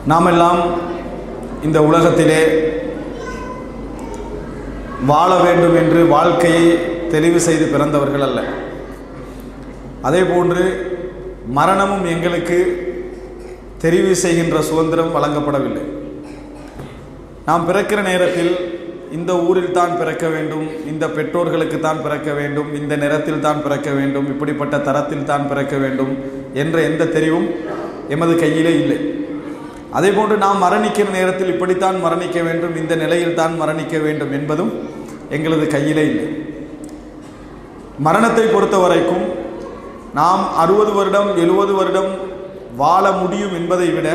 நாமெல்லாம் இந்த உலகத்திலே வாழ வேண்டும் என்று வாழ்க்கையை தெரிவு செய்து பிறந்தவர்கள் அல்ல. அதே போன்று மரணமும் எங்களுக்கு தெரிவு செய்கின்ற சுதந்திரம் வழங்கப்படவில்லை. நாம் பிறக்கிற நேரத்தில் இந்த ஊரில் தான் பிறக்க வேண்டும், இந்த பெற்றோர்களுக்கு தான் பிறக்க வேண்டும், இந்த நிறத்தில் தான் பிறக்க வேண்டும், இப்படிப்பட்ட தரத்தில் தான் பிறக்க வேண்டும் என்ற எந்த தெரிவும் எமது கையிலே இல்லை. அதே போன்று நாம் மரணிக்கிற நேரத்தில் இப்படித்தான் மரணிக்க வேண்டும், இந்த நிலையில் தான் மரணிக்க வேண்டும் என்பதும் எங்களது கையிலே இல்லை. மரணத்தை பொறுத்த வரைக்கும் நாம் 60 வருடம் 70 வருடம் வாழ முடியும் என்பதை விட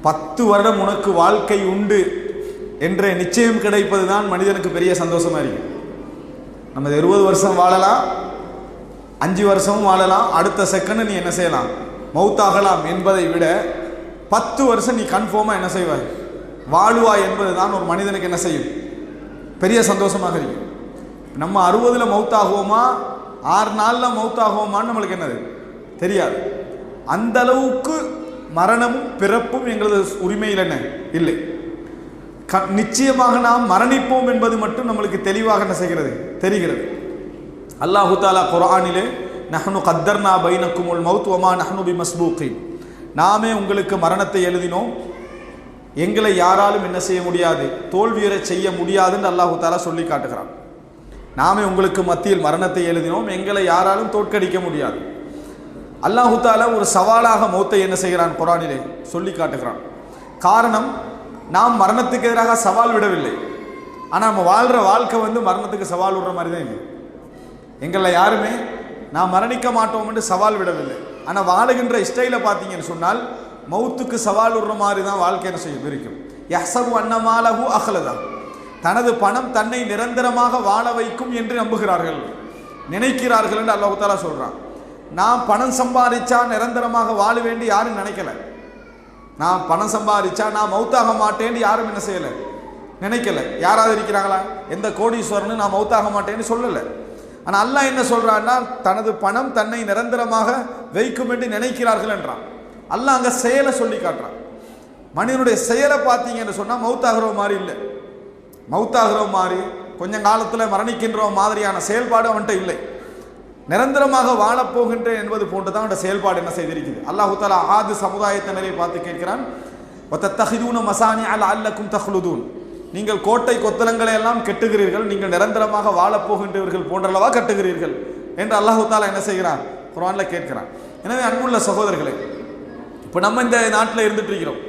10 வருடம் உனக்கு வாழ்க்கை உண்டு என்ற நிச்சயம் கிடைப்பது தான் மனிதனுக்கு பெரிய சந்தோஷமாக இருக்கும். நம்ம 20 வருஷம் வாழலாம், 5 வருஷமும் வாழலாம், அடுத்த செகண்ட் நீ என்ன செய்யலாம், மௌத்தாகலாம் என்பதை விட 10 வருஷம் நீ கன்ஃபார்மாக என்ன செய்வாய், வாழுவாய் என்பது தான் ஒரு மனிதனுக்கு என்ன செய்யும், பெரிய சந்தோஷமாக இருக்கும். நம்ம 60ல் மௌத்தாகுவோமா 6 நாளில் மௌத்தாகுவோமான்னு நம்மளுக்கு என்னது தெரியாது. அந்த அளவுக்கு மரணமும் பிறப்பும் எங்களது உரிமையில் என்ன இல்லை. நிச்சயமாக நாம் மரணிப்போம் என்பது மட்டும் நம்மளுக்கு தெளிவாக என்ன செய்கிறது, தெரிகிறது. அல்லாஹு தாலா குர்ஆனிலே நஹ்னு கத்தர்னா பைனக்குமுல் மௌத் வமா நஹ்னு பிமஸ்பூகீன், நாமே உங்களுக்கு மரணத்தை எழுதினோம், எங்களை யாராலும் என்ன செய்ய முடியாது, தோல்வியுற செய்ய முடியாதுன்னு அல்லாஹு தாலா சொல்லி காட்டுகிறான். நாமே உங்களுக்கு மத்தியில் மரணத்தை எழுதினோம், எங்களை யாராலும் தோற்கடிக்க முடியாது. அல்லாஹு தாலா ஒரு சவாலாக மௌத்தை என்ன செய்கிறான், குர்ஆனிலே சொல்லி காட்டுகிறான். காரணம், நாம் மரணத்துக்கு எதிராக சவால் விடவில்லை, ஆனால் நம்ம வாழ்கிற வாழ்க்கை மரணத்துக்கு சவால் விடுற மாதிரி தான் இல்லை. எங்களில் யாருமே நாம் மரணிக்க மாட்டோம் என்று சவால் விடவில்லை. ஆனால் வாழுகின்ற ஸ்டைலை பார்த்தீங்கன்னு சொன்னால் மௌத்துக்கு சவால் விடுற மாதிரி தான் வாழ்க்கை என்ன செய்யும் இருக்கும். யஹ்சபு அன்னமாலஹு அஹ்லதா, தனது பணம் தன்னை நிரந்தரமாக வாழ வைக்கும் என்று நம்புகிறார்கள், நினைக்கிறார்கள் என்று அல்லாஹ் தஆலா சொல்கிறான். நான் பணம் சம்பாதிச்சா நிரந்தரமாக வாழ வேண்டி யாரும் நினைக்கல. நான் பணம் சம்பாதிச்சா நான் மௌத்தாக மாட்டேன்னு யாரும் என்ன செய்யலை, நினைக்கல. யாராவது இருக்கிறாங்களா, எந்த கோடீஸ்வரனு நான் மௌத்தாக மாட்டேன்னு சொல்லலை. ஆனால் அல்லாஹ் என்ன சொல்கிறான்னா, தனது பணம் தன்னை நிரந்தரமாக வைக்கும் என்று நினைக்கிறார்கள் என்றான். அல்லாஹ் அங்கே செயலை சொல்லி காட்டுறான். மனிதனுடைய செயலை பார்த்தீங்கன்னு சொன்னால் மௌத்தாகிற மாதிரி இல்லை, மௌத்தாகிற மாதிரி கொஞ்சம் காலத்தில் மரணிக்கின்ற மாதிரியான செயல்பாடு அவன்கிட்ட இல்லை. நிரந்தரமாக வாழப்போகின்றேன் என்பது போன்று தான் அவனுடைய செயல்பாடு என்ன செய்திருக்குது. அல்லாஹு தஆலா ஆது சமுதாயத்தினரை பார்த்து கேட்கிறான், வதத்தஹிதூன மசானிஅ லஅல்லக்கும் தஹ்லுதூன், நீங்கள் கோட்டை கொத்தளங்களை எல்லாம் கட்டுகிறீர்கள், நீங்கள் நிரந்தரமாக வாழப்போகின்றவர்கள் போன்றளவா கட்டுகிறீர்கள் என்று அல்லாஹு தஆலா என்ன செய்கிறான், குர்ஆனில் கேட்கிறான். எனவே அன்புள்ள சகோதரர்களே, இப்போ நம்ம இந்த நாட்டில் இருந்துட்டு இருக்கிறோம்.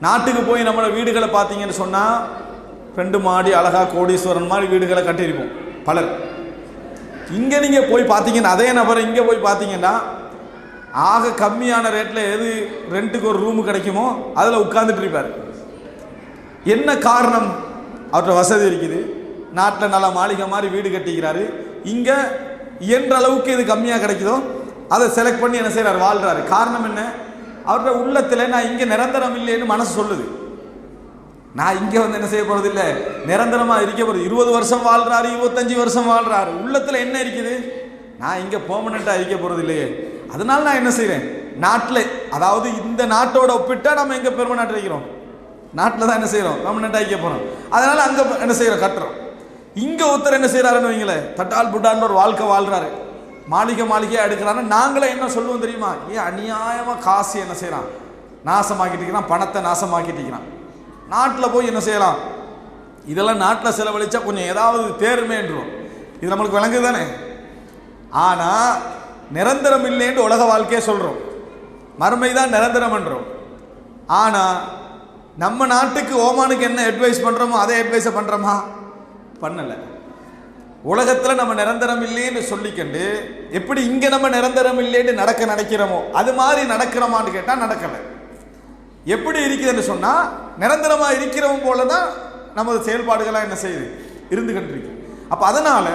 நாட்டுக்கு போய் நம்மளோட வீடுகளை பார்த்தீங்கன்னு சொன்னால் 2 மாடி அழகா கோடீஸ்வரன் மாதிரி வீடுகளை கட்டியிருப்போம் பலர். இங்கே நீங்கள் போய் பார்த்தீங்கன்னா, அதே நபரை இங்கே போய் பார்த்தீங்கன்னா ஆக கம்மியான ரேட்டில் எது ரெண்ட்டுக்கு ஒரு ரூமு கிடைக்குமோ அதில் உட்கார்ந்துட்டு இருப்பார். என்ன காரணம், அவர்கிட்ட வசதி இருக்குது, நாட்டில் நல்ல மாளிகை மாதிரி வீடு கட்டிக்கிறாரு, இங்கே இயன்ற அளவுக்கு எது கம்மியாக கிடைக்குதோ அதை செலக்ட் பண்ணி என்ன செய்கிறார், வாழ்கிறாரு. காரணம் என்ன, அவர்கிட்ட உள்ளத்தில் நான் இங்கே நிரந்தரம் இல்லைன்னு மனசு சொல்லுது. நான் இங்கே என்ன செய்ய போகிறது இல்லை, நிரந்தரமாக இருக்க போகிறது. 20 வருஷம் வாழ்கிறாரு, 25 வருஷம் வாழ்கிறாரு, உள்ளத்தில் என்ன இருக்குது, நான் இங்கே பெர்மனெண்ட்டாக இருக்க போகிறது இல்லையே, அதனால நான் என்ன செய்கிறேன், நாட்டில், அதாவது இந்த நாட்டோட ஒப்பிட்டா நம்ம எங்கே பெர்மனெண்ட் இருக்கிறோம், நாட்டில் தான் என்ன செய்கிறோம், பெர்மனெண்ட்டாக இருக்க போகிறோம். அதனால் அங்கே என்ன செய்கிறோம், கட்டுறோம். இங்கே ஒருத்தர் என்ன செய்கிறாருன்னு வைங்களேன், தட்டால் புட்டான்னு ஒரு வாழ்க்கை வாழ்கிறாரு, மாளிகையாக எடுக்கிறான்னு நாங்களே என்ன சொல்லுவோம் தெரியுமா, ஏன் அநியாயமாக காசு என்ன செய்கிறான், நாசமாக்கிட்டு இருக்கிறான், பணத்தை நாசமாக்கிட்டு இருக்கிறான். நாட்டில் போய் என்ன செய்யலாம், இதெல்லாம் நாட்டில் செலவழிச்சா கொஞ்சம் ஏதாவது தேருமேன்றோம். இது நம்மளுக்கு விளங்குது தானே. ஆனால் நிரந்தரம் இல்லைன்னு உலக வாழ்க்கையே சொல்கிறோம், மறுமை தான் நிரந்தரம் என்றோம். ஆனால் நம்ம நாட்டுக்கு ஓமானுக்கு என்ன அட்வைஸ் பண்ணுறோமோ அதே அட்வைஸை பண்ணுறோமா, பண்ணலை. உலகத்தில் நம்ம நிரந்தரம் இல்லைன்னு சொல்லிக்கண்டு எப்படி இங்கே நம்ம நிரந்தரம் இல்லைன்னு நினைக்கிறோமோ அது மாதிரி நடக்கிறோமான்னு கேட்டால் நடக்கலை. எப்படி இருக்குதுன்னு சொன்னால் நிரந்தரமாக இருக்கிறவங்க போல தான் நமது செயல்பாடுகளாக என்ன செய்யுது, இருந்து கொண்டிருக்கு. அப்போ அதனால்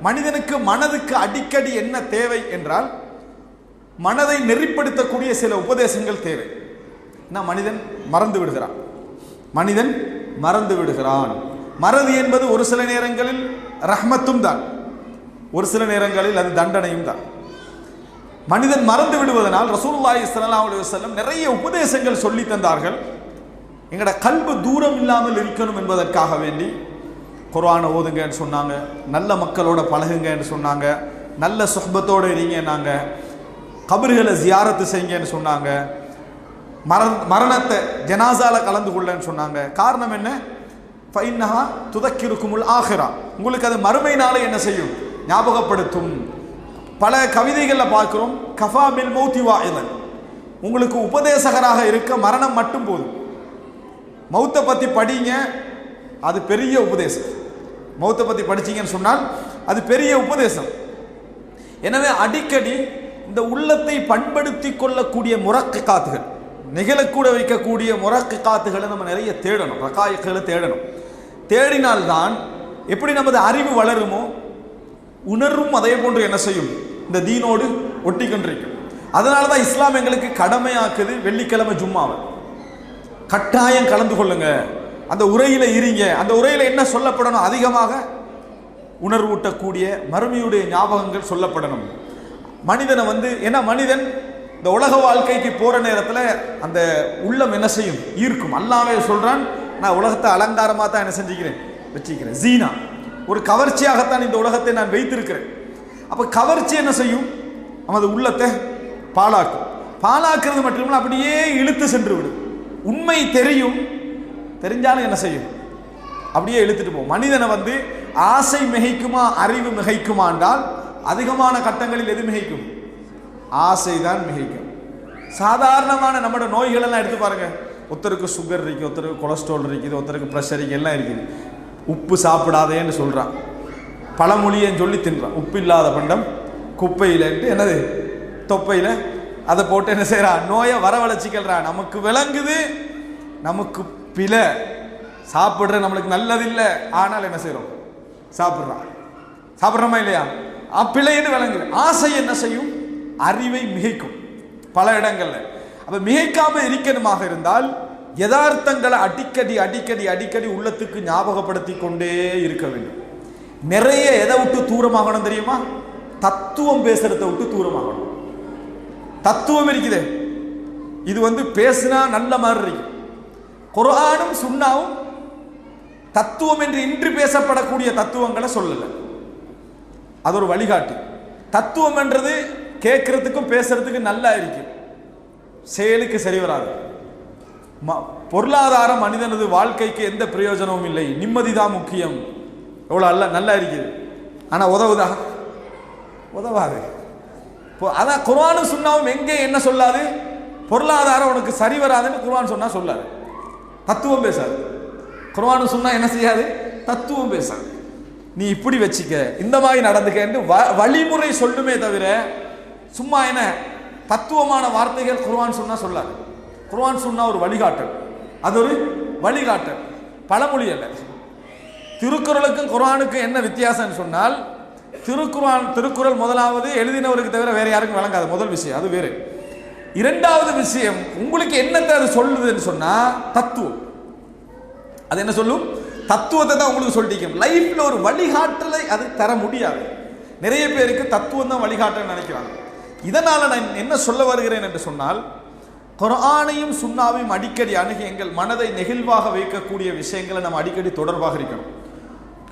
மனிதனுக்கு மனதுக்கு அடிக்கடி என்ன தேவை என்றால், மனதை நெறிப்படுத்தக்கூடிய சில உபதேசங்கள் தேவை. மனிதன் மறந்து விடுகிறான், மனிதன் மறந்து விடுகிறான். மறதி என்பது ஒரு சில நேரங்களில் ரஹ்மத்தும் தான், ஒரு சில நேரங்களில் அது தண்டனையும் தான். மனிதன் மறந்து விடுவதனால் ரசூலுல்லாஹி ஸல்லல்லாஹு அலைஹி வஸல்லம் நிறைய உபதேசங்கள் சொல்லி தந்தார்கள். எங்கட கல்பு தூரம் இல்லாமல் இருக்கணும் என்பதற்காக வேண்டி குர்ஆனை ஓதுங்கன்னு சொன்னாங்க, நல்ல மக்களோட பழகுங்கன்னு சொன்னாங்க, நல்ல சுஹ்பத்தோடு இருங்கன்னாங்க, கபர்களை ஜியாரத்து செய்யுங்கன்னு சொன்னாங்க, மரணத்தை ஜனாசால கலந்து கொள்ளன்னு சொன்னாங்க. காரணம் என்ன? ஃபைன்னஹா துதக்கிருக்குமுல் ஆஹிரா, உங்களுக்கு அது மறுமை நாளை என்ன செய்யும்? ஞாபகப்படுத்தும். பல கவிதைகளில் பார்க்கிறோம், கஃபா பில் மௌத்தி வாஇதன், உங்களுக்கு உபதேசகராக இருக்க மரணம் மட்டும் போதும். மௌத்தை பற்றி படிங்க, அது பெரிய உபதேசம். மௌத்தை பற்றி படிச்சீங்கன்னு சொன்னால் அது பெரிய உபதேசம். எனவே அடிக்கடி இந்த உள்ளத்தை பண்படுத்தி கொள்ளக்கூடிய முரக்கிகாத்துகள், நிகழக்கூட வைக்கக்கூடிய முரக்கிகாத்துகளை நம்ம நிறைய தேடணும், ரகாயிகளை தேடணும். தேடினால்தான் எப்படி நமது அறிவு வளருமோ உணர்வும் அதே போன்று என்ன செய்யும்? இந்த தீனோடு ஒட்டி கொண்டிருக்கும். அதனால தான் இஸ்லாம் எங்களுக்கு கடமையாக்குது வெள்ளிக்கிழமை ஜும்மாவை கட்டாயம் கலந்து கொள்ளுங்க, அந்த உரையில இருங்க. அந்த உரையில என்ன சொல்லப்படணும்? அதிகமாக உணர்வூட்டக்கூடிய மறுமையுடைய ஞாபகங்கள் சொல்லப்படணும். மனிதனை ஏன்னா மனிதன் இந்த உலக வாழ்க்கைக்கு போற நேரத்தில் அந்த உள்ளம் என்ன செய்யும்? ஈர்க்கும். அல்லாஹ்வே சொல்றான், நான் உலகத்தை அலங்காரமாக தான் என்ன செஞ்சுக்கிறேன், வச்சுக்கிறேன். ஜீனா, ஒரு கவர்ச்சியாகத்தான் இந்த உலகத்தை நான் வைத்திருக்கிறேன். அப்ப கவர்ச்சி என்ன செய்யும்? நமது உள்ளத்தை பாழாக்கும். பாழாக்குறது மட்டுமில்லை, அப்படியே இழுத்து சென்று விடும். உண்மை தெரியும், தெரிஞ்சாலும் என்ன செய்யும்? அப்படியே இழுத்துட்டு போகும். மனிதனை ஆசை மிகைக்குமா அறிவு மிகைக்குமா என்றால் அதிகமான கட்டங்களில் எது மிகைக்கும்? ஆசை தான் மிகைக்கும். சாதாரணமான நம்மளோட நோய்கள் எல்லாம் எடுத்து பாருங்க. ஒருத்தருக்கு சுகர் இருக்குது, ஒருத்தருக்கு கொலஸ்ட்ரால் இருக்குது, ஒருத்தருக்கு ப்ரெஷர் இருக்குது, எல்லாம் இருக்குது. உப்பு சாப்பிடாதேன்னு சொல்கிறான், பழமொழியன்னு சொல்லி தின்றான். உப்பு இல்லாத பண்டம் குப்பையிலன்ட்டு என்னது தொப்பையில் அதை போட்டு என்ன செய்கிறான்? நோயை வரவழைச்சிக்கிறான். நமக்கு விளங்குது, நமக்கு பிழை, சாப்பிட்ற நம்மளுக்கு நல்லதில்லை, ஆனால் என்ன செய்கிறோம்? சாப்பிட்றோமா இல்லையா? பிழைன்னு விளங்குது. ஆசை என்ன செய்யும்? அறிவை மிகைக்கும் பல இடங்கள்ல. அப்ப மிகைக்காம இருக்கணுமாக இருந்தால் யதார்த்தங்களை அடிக்கடி அடிக்கடி அடிக்கடி உள்ளத்துக்கு ஞாபகப்படுத்தி கொண்டே இருக்க வேண்டும். நிறைய எதை விட்டு தூரமாகணும் தெரியுமா? தத்துவம் பேசுறதை விட்டு தூரமாகணும். தத்துவம் இருக்குது, இது பேசினா நல்ல மாதிரி இருக்கு. குர்ஆனும் சுன்னாவும் தத்துவம் என்று இன்று பேசப்படக்கூடிய தத்துவங்களை சொல்லல, அது ஒரு வழிகாட்டி. தத்துவம் என்றது கேட்கறதுக்கும் பேசுறதுக்கு நல்லா இருக்கு, செயலுக்கு சரி வராது. பொருளாதாரம் மனிதனது வாழ்க்கைக்கு எந்த பிரயோஜனமும் இல்லை, நிம்மதி தான் முக்கியம். எவ்வளோ நல்லா இருக்குது, ஆனால் உதவாது. அதான் குர்ஆனும் சுன்னாவும் எங்கே என்ன சொல்லாது? பொருளாதாரம் உனக்கு சரி வராதுன்னு குர்ஆன் சொன்னா சொல்லாது, தத்துவம் பேசாது. குர்ஆனும் சுன்னா என்ன செய்யாது? தத்துவம் பேசாது. நீ இப்படி வச்சுக்க, இந்த மாதிரி நடந்துக்க வழிமுறை சொல்லுமே தவிர சும்மா என்ன தத்துவமான வார்த்தைகள் குர்ஆன் சுன்னா சொல்லாது. குர்ஆன் சுன்னா ஒரு வழிகாட்டல், அது ஒரு வழிகாட்டல், பழமொழி அல்ல. திருக்குறளுக்கும் குர்ஆனுக்கும் என்ன வித்தியாசம்னு சொன்னால், திருக்குறள் முதலாவது எழுதினவருக்கு தவிர வேற யாருக்கும் வழங்காது, முதல் விஷயம், அது வேறு. இரண்டாவது விஷயம், உங்களுக்கு என்னத்தை அது சொல்லுதுன்னு சொன்னா தத்துவம். அது என்ன சொல்லும்? தத்துவத்தை தான் உங்களுக்கு சொல்லிட்டு. லைஃப்ல ஒரு வழிகாட்டலை அது தர முடியாது. நிறைய பேருக்கு தத்துவம் தான் வழிகாட்டல் நினைக்கிறாங்க. இதனால நான் என்ன சொல்ல வருகிறேன் என்று சொன்னால், குர்ஆனையும் சுன்னாவையும் அடிக்கடி அணுகி எங்கள் மனதை நெகிழ்வாக வைக்கக்கூடிய விஷயங்களை நம்ம அடிக்கடி தொடர்பாக இருக்கணும்.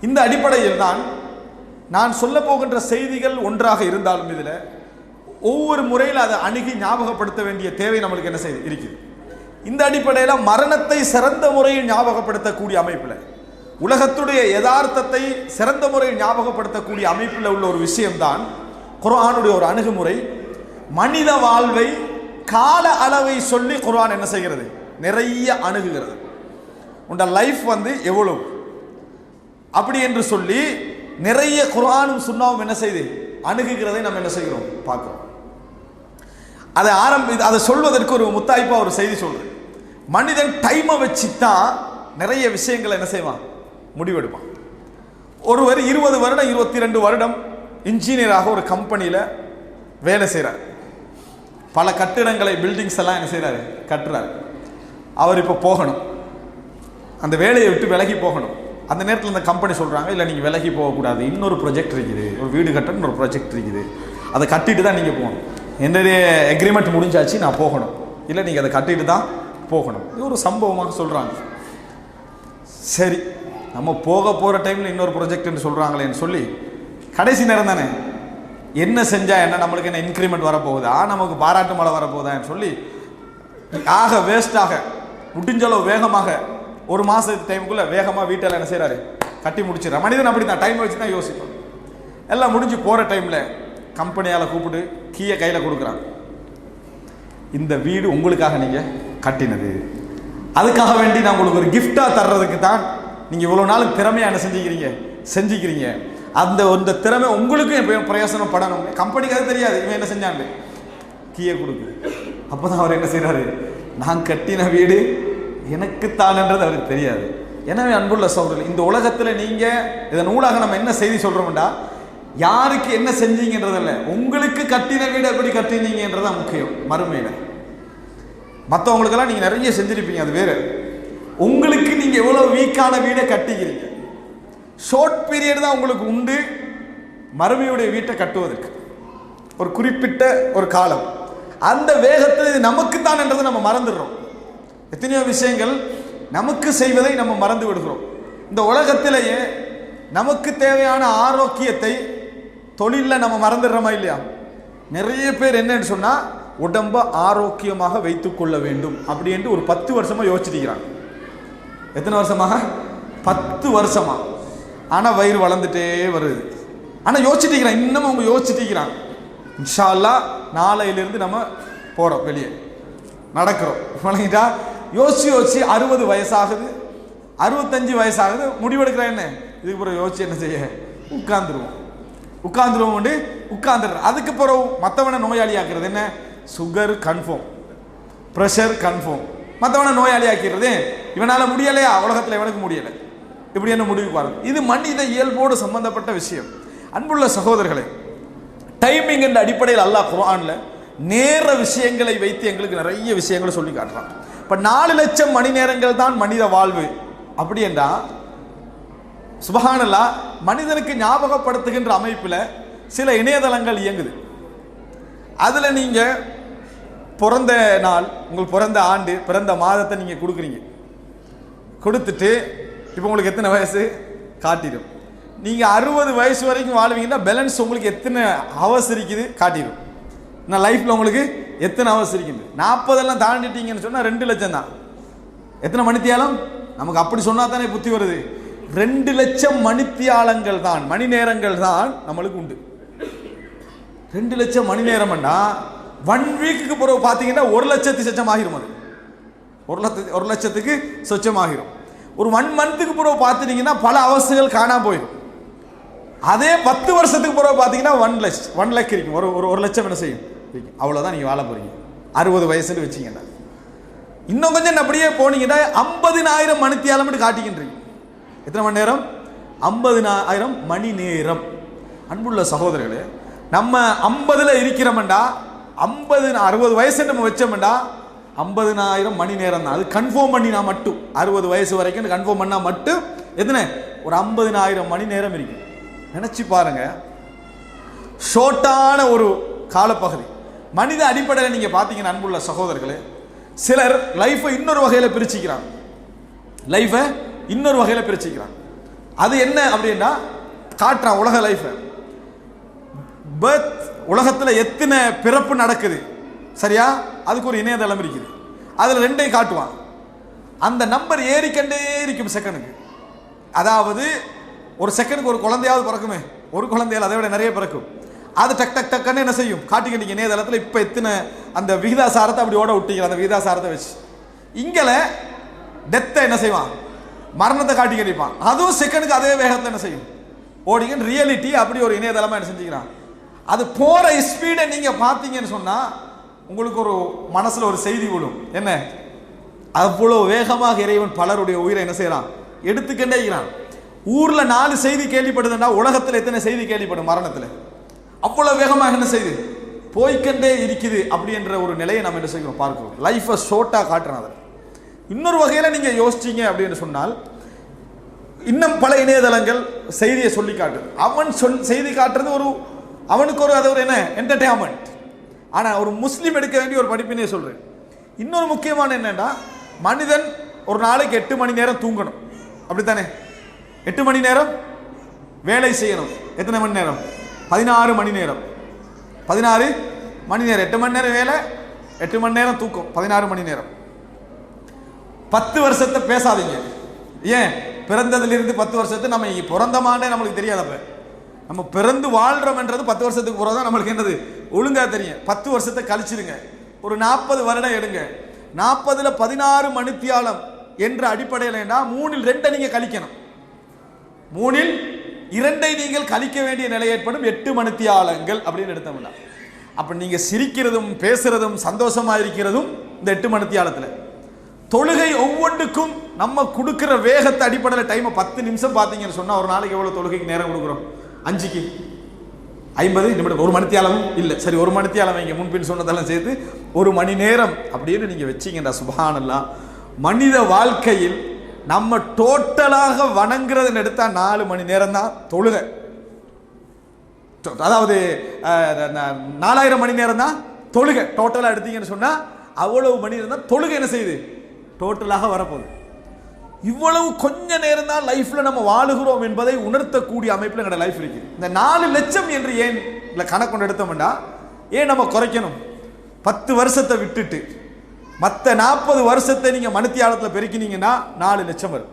இந்த அடிப்படையில் தான் நான் சொல்ல போகின்ற செய்திகள் ஒன்றாக இருந்தாலும் இதில் ஒவ்வொரு முறையில் அதை அணுகி ஞாபகப்படுத்த வேண்டிய தேவை நம்மளுக்கு என்ன செய்து இருக்குது. இந்த அடிப்படையில் மரணத்தை சிறந்த முறையில் ஞாபகப்படுத்தக்கூடிய அமைப்பில், உலகத்துடைய யதார்த்தத்தை சிறந்த முறையில் ஞாபகப்படுத்தக்கூடிய அமைப்பில் உள்ள ஒரு விஷயம்தான் குர்ஆனுடைய ஒரு அணுகுமுறை. மனித வாழ்வை கால அளவை சொல்லி குர்ஆன் என்ன செய்கிறது? நிறைய அணுகுகிறது. உண்ட லைஃப் எவ்வளவு அப்படி என்று சொல்லி நிறைய குர்ஆனும் சுன்னாவும் என்ன செய்து அணுகுகிறதை நம்ம என்ன செய்கிறோம்? பார்க்கிறோம். அதை சொல்வதற்கு ஒரு முத்தாய்ப்பா ஒரு செய்தி சொல்றேன். மனிதன் டைமை வச்சுதான் நிறைய விஷயங்களை என்ன செய்வான்? முடிவெடுப்பான். ஒருவர் 20 வருடம் 22 வருடம் இன்ஜினியராக ஒரு கம்பெனியில் வேலை செய்கிறார். பல கட்டிடங்களை பில்டிங்ஸ் எல்லாம் என்ன செய்கிறாரு? கட்டுறாரு. அவர் இப்போ போகணும், அந்த வேலையை விட்டு விலகி போகணும். அந்த நேரத்தில் இந்த கம்பெனி சொல்கிறாங்க, இல்லை நீங்கள் விலகி போகக்கூடாது, இன்னொரு ப்ராஜெக்ட் இருக்குது, ஒரு வீடு கட்டணும், ஒரு ப்ராஜெக்ட் இருக்குது, அதை கட்டிட்டு தான் நீங்கள் போகணும். என்னுடைய எக்ரிமெண்ட் முடிஞ்சாச்சு, நான் போகணும், இல்லை நீங்கள் அதை கட்டிட்டு தான் போகணும். இது ஒரு சம்பவமாக சொல்கிறாங்க. சரி, நம்ம போக போகிற டைமில் இன்னொரு ப்ரொஜெக்ட்னு சொல்கிறாங்களேன்னு சொல்லி கடைசி நேரம் தானே, என்ன செஞ்சால் என்ன, நம்மளுக்கு என்ன இன்க்ரிமெண்ட் வரப்போகுதா, நமக்கு பாராட்டு மழை வரப்போகுதான்னு சொல்லி ஆக வேஸ்ட்டாக முடிஞ்சளவு வேகமாக ஒரு மாதத்துக்கு டைமுக்குள்ளே வேகமாக வீட்டில் என்ன செய்கிறாரு, கட்டி முடிச்சிடற மனிதன். அப்படி தான் டைம் வச்சு தான் யோசிப்போம். எல்லாம் முடிஞ்சு போகிற டைமில் கம்பெனியால் கூப்பிட்டு கீயை கையில் கொடுக்குறாங்க. இந்த வீடு உங்களுக்காக நீங்கள் கட்டினது, அதுக்காக வேண்டி நான் உங்களுக்கு ஒரு கிஃப்டாக தர்றதுக்கு தான் நீங்கள் இவ்வளோ நாள் திறமையாக என்ன செஞ்சுக்கிறீங்க. அந்த திறமை உங்களுக்கும் எப்பயும் பிரயோசனப்படணும். கம்பெனிக்கு அது தெரியாது இவன் என்ன செஞ்சாங்க, கீயை கொடுக்குது. அப்போ தான் அவர் என்ன செய்கிறாரு, நான் கட்டின வீடு எனக்குத்தான்ன்றது அவருக்கு தெரியாது. எனவே அன்புள்ள சகோதரர்களே, இந்த உலகத்தில் நீங்கள் இதன் ஊடாக நம்ம என்ன செய்தி சொல்கிறோம்டா, யாருக்கு என்ன செஞ்சீங்கன்றதில்ல, உங்களுக்கு கட்டின வீடு எப்படி கட்டினீங்கன்றது தான் முக்கியம். மறுமையில் மற்றவங்களுக்கெல்லாம் நீங்கள் நிறைய செஞ்சிருப்பீங்க, அது வேறு. உங்களுக்கு நீங்கள் எவ்வளோ வீக்கான வீடை கட்டிக்கிறீங்க. ஷார்ட் பீரியட் தான் உங்களுக்கு உண்டு மறுமையுடைய வீட்டை கட்டுவதற்கு, ஒரு குறிப்பிட்ட ஒரு காலம். அந்த வேகத்தில் இது நமக்குத்தான் என்றதை நம்ம மறந்துடுறோம். எத்தனையோ விஷயங்கள் நமக்கு செய்வதை நம்ம மறந்து விடுகிறோம். இந்த உலகத்திலேயே நமக்கு தேவையான ஆரோக்கியத்தை தொழிலில் நம்ம மறந்துடுறோமா இல்லையா? நிறைய பேர் என்னன்னு சொன்னால், உடம்பை ஆரோக்கியமாக வைத்துக் கொள்ள வேண்டும் அப்படின்ட்டு ஒரு 10 வருஷமாக யோசிச்சிருக்கிறாங்க. எத்தனை வருஷமாக? 10 வருஷமா. ஆனால் வயிறு வளர்ந்துட்டே வருது. ஆனால் யோசிச்சுட்டிருக்கிறான், இன்னமும் அவங்க யோசிச்சுட்டிருக்கிறாங்க. இன்ஷா அல்லாஹ் நாளையிலிருந்து நம்ம போகிறோம், வெளியே நடக்கிறோம், வழங்கிட்டா யோசிச்சு 60 வயசாகுது, 65 வயசாகுது, முடிவெடுக்கிறேன் என்ன இதுக்கு பிறகு யோசிச்சு என்ன செய்ய, உட்காந்துருவோம் உட்காந்துடுற. அதுக்கு பிறகு மற்றவனை நோயாளி ஆக்குறது என்ன, சுகர் கன்ஃபார்ம், ப்ரெஷர் கன்ஃபார்ம், மற்றவனை நோயாளி ஆக்கிறது. இவனால் முடியலையா, உலகத்தில் இவனுக்கு முடியலை, இப்படி என்ன முடிவு பாருங்க. இது மனித இயல்போடு சம்பந்தப்பட்ட விஷயம். அன்புள்ள சகோதரர்களே, டைமிங் என்ற அடிப்படையில் அல்லாஹ் குர்ஆன்ல நேர விஷயங்களை வைத்து எங்களுக்கு நிறைய விஷயங்களை சொல்லி காட்டுறான். இப்போ 4 லட்சம் மணி நேரங்கள் தான் மனித வாழ்வு. அப்படி என்றால் சுப்ஹானல்லாஹ், மனிதனுக்கு ஞாபகப்படுத்துகின்ற அமைப்பில் சில இணையதளங்கள் இயங்குது. அதில் நீங்கள் பிறந்த நாள், உங்கள் பிறந்த ஆண்டு, பிறந்த மாதத்தை நீங்கள் கொடுத்துட்டு இப்போ உங்களுக்கு எத்தனை வயசு காட்டிடும். நீங்கள் 60 வயசு வரைக்கும் வாழ்வீங்கன்னா பேலன்ஸ் உங்களுக்கு எத்தனை ஹவர்ஸ் இருக்குது காட்டிடும். நான் லைஃப்பில் உங்களுக்கு எத்தனை ஹவர்ஸ் இருக்குது. 40 தாண்டிட்டீங்கன்னு சொன்னால் 2 லட்சம் தான். எத்தனை மணித்தியாலம்? நமக்கு அப்படி சொன்னால் தானே புத்தி வருது. 2 லட்சம் மணித்தியாலங்கள் தான், மணி நேரங்கள் தான் நம்மளுக்கு உண்டு. 2 லட்சம் மணி நேரம்னா 1 வீக்குக்கு பிறகு பார்த்தீங்கன்னா 1 லட்சத்துக்கு சொச்சமாகிரும். அது 1 லட்சத்துக்கு சொச்சமாகிரும். ஒரு 1 மந்த்துக்கு பிறகு பார்த்துட்டீங்கன்னா பல அவஸ்தைகள் காணாம போயிடும். அதே 10 வருஷத்துக்கு பிறகு பார்த்தீங்கன்னா 1 லேக் இருக்கும். ஒரு லட்சம் என்ன செய்யும், அவ்வளோதான் நீங்கள் வாழ போறீங்க. 60 வயசுன்னு வச்சிங்கன்னா இன்னும் கொஞ்சம் அப்படியே போனீங்கன்னா 50,000 மணித்தியாலம் காட்டிக்கின்றீங்க. எத்தனை மணி நேரம்? 50,000 மணி நேரம். அன்புள்ள சகோதரர்களே, நம்ம 50ல் இருக்கிறோம்டா, 60 வயசு நம்ம வச்சோம்டா 50,000 மணி நேரம் தான். அது கன்ஃபார்ம் பண்ணினா மட்டும் 60 வயசு வரைக்கும் கன்ஃபார்ம் பண்ணால் மட்டும் எத்தனை, ஒரு 50,000 மணி நேரம் இருக்கு. நினச்சி பாருங்க, ஷார்ட்டான ஒரு காலப்பகுதி. மனித அடிப்படையில் நீங்கள் பார்த்தீங்கன்னா அன்புள்ள சகோதரர்களே, சிலர் லைஃப்பை இன்னொரு வகையில் பிரிச்சுக்கிறாங்க. அது என்ன அப்படின்னா, காட்டுறான் உலக லைஃபை. பர்த், உலகத்தில் எத்தனை பிறப்பு நடக்குது சரியா, அதுக்கு ஒரு இணையதளம் இருக்குது. அதில் 2ஐயும் காட்டுவான். அந்த நம்பர் ஏறிக்கண்டே இருக்கும் செகண்டுக்கு. அதாவது ஒரு செகண்டுக்கு ஒரு குழந்தையாவது பிறக்குமே, ஒரு குழந்தையால் அதை விட நிறைய பிறக்கும். அது டக்குன்னு என்ன செய்யும், காட்டிக்கிட்டீங்க இணையதளத்தில். இப்போ எத்தனை அந்த விகிதாசாரத்தை அப்படி ஓட விட்டீங்க, அந்த விகிதாசாரத்தை வச்சு. இங்கே டெத்தை என்ன செய்வான், மரணத்தை காட்டி கட்டிப்பான். அதுவும் செகண்டுக்கு அதே வேகத்தில் என்ன செய்யும், ஓடிங்கன்னு ரியாலிட்டி அப்படி ஒரு இணையதளமாக என்ன செஞ்சுக்கிறான். அது போகிற ஸ்பீடை நீங்கள் பார்த்தீங்கன்னு சொன்னால் உங்களுக்கு ஒரு மனசில் ஒரு செய்தி விடும். என்ன, அவ்வளோ வேகமாக இறைவன் பலருடைய உயிரை என்ன செய்யறான், எடுத்துக்கண்டே இருக்கிறான். ஊரில் 4 செய்தி கேள்விப்படுதுன்னா உலகத்தில் எத்தனை செய்தி கேள்விப்படும் மரணத்தில். அவ்வளோ வேகமாக என்ன செய்து போய்கண்டே இருக்குது. அப்படின்ற ஒரு நிலையை நம்ம என்ன செய்யணும் பார்க்கிறோம். லைஃப்பை ஷார்ட்டாக காட்டுறோம். அதை இன்னொரு வகையில் நீங்கள் யோசிச்சிங்க அப்படின்னு சொன்னால், இன்னும் பல இணையதளங்கள் செய்தியை சொல்லி காட்டுது. அவன் செய்தி காட்டுறது அவனுக்கு ஒரு அது ஒரு என்ன என்டர்டெயின்மெண்ட். ஆனால் ஒரு முஸ்லீம் எடுக்க வேண்டிய ஒரு படிப்பினே சொல்கிறேன். இன்னொரு முக்கியமான என்னன்னா, மனிதன் ஒரு நாளைக்கு 8 மணி நேரம் தூங்கணும், அப்படித்தானே? 8 மணி நேரம் வேலை செய்யணும். எத்தனை மணி நேரம்? 16 மணி நேரம். 16 மணி நேரம். 8 மணி நேரம் வேலை, 8 மணி நேரம் தூக்கம், 16 மணி நேரம். 10 வருஷத்தை பேசாதீங்க. ஏன்? பிறந்ததிலிருந்து 10 வருஷத்தை நம்ம பிறந்தமானே நம்மளுக்கு தெரியாதப்ப, நம்ம பிறந்து வாழ்றோம்ன்றது 10 வருஷத்துக்கு பிறகு தான் நம்மளுக்கு என்னது ஒழுங்கா தெரியும். 10 வருஷத்தை கழிச்சிருங்க, ஒரு 40 வருடம் எடுங்க. 40ல் 16 மணித்தியாலம் என்ற அடிப்படையில் 3ல் 2 நீங்க கழிக்கணும். 3ல் 2 நீங்கள் கழிக்க வேண்டிய நிலை ஏற்படும். 8 மணித்தியாலங்கள் அப்படின்னு எடுத்தோம்னா, அப்ப நீங்க சிரிக்கிறதும் பேசுறதும் சந்தோஷமா இருக்கிறதும் இந்த 8 மணித்தியாலத்தில். தொழுகை ஒவ்வொன்றுக்கும் நம்ம கொடுக்கிற வேகத்தை அடிப்படையில் டைமை 10 நிமிஷம் பார்த்தீங்கன்னு சொன்னா ஒரு நாளைக்கு எவ்வளவு தொழுகைக்கு நேரம் கொடுக்குறோம்? 5க்கு 50 நிமிடம், 1 மணித்தியாலம் இல்லை, சரி 1 மணித்தியாலம் வைங்க, முன்பின் சொன்னதெல்லாம் சேர்த்து 1 மணி நேரம் அப்படின்னு நீங்க வச்சீங்கடா. சுப்ஹானல்லாஹ். மனித வாழ்க்கையில் நம்ம டோட்டலாக வணங்குறதுன்னு எடுத்தா 4 மணி நேரம் தான் தொழுகை. அதாவது 4000 மணி நேரம் தான் தொழுகை. டோட்டலாக எடுத்தீங்கன்னு சொன்னா அவ்வளவு மணி நேரம் தான் தொழுகை என்ன செய்யுது டோட்டலாக வரப்போகுது. இவ்வளவு கொஞ்ச நேரம் தான் லைஃப்ல நம்ம வாழுகிறோம் என்பதை உணர்த்தக்கூடிய அமைப்பில் எங்களோட லைஃப் இருக்குது. இந்த 4 லட்சம் என்று ஏன் இல்லை கணக்கு எடுத்தோம்னா, ஏன் நம்ம குறைக்கணும்? 10 வருஷத்தை விட்டுட்டு மற்ற 40 வருஷத்தை நீங்க மணித்தியாலத்தில் பெருக்கினீங்கன்னா 4 லட்சம் வரும்.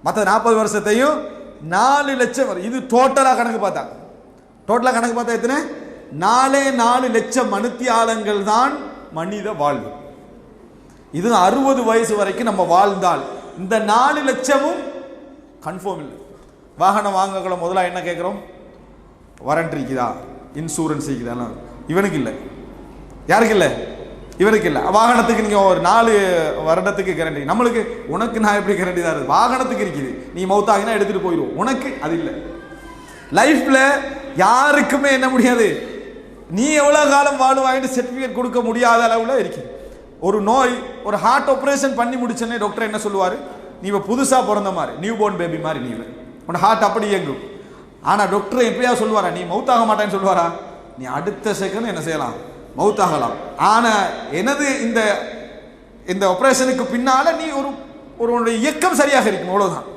மற்ற 40 வருஷத்தையும் 4 லட்சம் வரும். இது டோட்டலா கணக்கு பார்த்தா, எத்தனை? 4 லட்சம் மணித்தியாலங்கள் தான் மனித வாழ்வு. இது 60 வயசு வரைக்கும் நம்ம வாழ்ந்தால் இந்த 4 லட்சமும் கன்ஃபார்ம் இல்லை. வாகனம் வாங்கல முதல்ல என்ன கேட்குறோம்? வாரண்டி இருக்குதா, இன்சூரன்ஸ் இருக்குதா? இவனுக்கு இல்லை. யாருக்கு இல்லை? இவருக்கு இல்லை. வாகனத்துக்கு நீங்கள் ஒரு 4 வருடத்துக்கு கேரண்டி. நம்மளுக்கு உனக்கு நான் எப்படி கேரண்டி தான் இருக்குது? வாகனத்துக்கு இருக்குது, நீ மௌத்தாகினா எடுத்துகிட்டு போயிடுவோம். உனக்கு அது இல்லை. லைஃப்பில் யாருக்குமே என்ன முடியாது, நீ எவ்வளோ காலம் வாழ்வாயின்னு சர்டிஃபிகேட் கொடுக்க முடியாத அளவில் இருக்குது. ஒரு நோய், ஒரு ஹார்ட் ஆப்ரேஷன் பண்ணி முடிச்சோன்னே டாக்டர் என்ன சொல்லுவார்? நீ இப்போ புதுசாக பிறந்த மாதிரி, நியூ போர்ன் பேபி மாதிரி, நீ உன்னோட ஹார்ட் அப்படி இயங்கும். ஆனால் டாக்டர் எப்படியா சொல்லுவாரா நீ மௌத்தாக மாட்டேன்னு சொல்லுவாரா? நீ அடுத்த செகண்ட் என்ன செய்யலாம், மௌத்தாகலாம். ஆனால் எனது இந்த ஆப்ரேஷனுக்கு பின்னால நீ ஒரு இயக்கம் சரியாக இருக்கும், அவ்வளோதான்.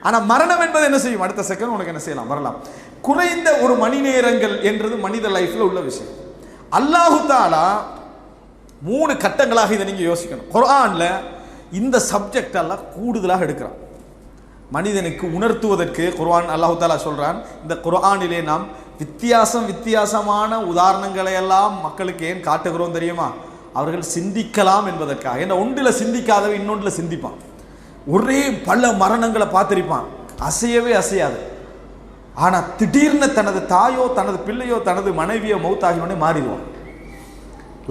ஆனால் மரணம் என்பது என்ன செய்யும்? அடுத்த செகண்ட் உனக்கு என்ன செய்யலாம், வரலாம். குறைந்த ஒரு மணி நேரங்கள் என்றது மனித லைஃப்ல உள்ள விஷயம். அல்லாஹு தஆலா 3 கட்டங்களாக இதை நீங்க யோசிக்கணும். குர்ஆன்ல இந்த சப்ஜெக்ட் எல்லாம் கூடுதலாக எடுக்கிறான். மனிதனுக்கு உணர்த்துவதற்கு குர்ஆன் அல்லாஹு தஆலா சொல்றான். இந்த குர்ஆனிலே நாம் வித்தியாசமான உதாரணங்களை எல்லாம் மக்களுக்கு ஏன் காட்டுகிறோம் தெரியுமா? அவர்கள் சிந்திக்கலாம் என்பதற்காக. ஏன்னா ஒன்றில் சிந்திக்காதவ இன்னொன்றில் சிந்திப்பான். ஒரே பல மரணங்களை பார்த்திருப்பான், அசையவே அசையாது. ஆனா திடீர்னு தனது தாயோ தனது பிள்ளையோ தனது மனைவியோ மௌத்தாகினோடனே மாறிடுவான்.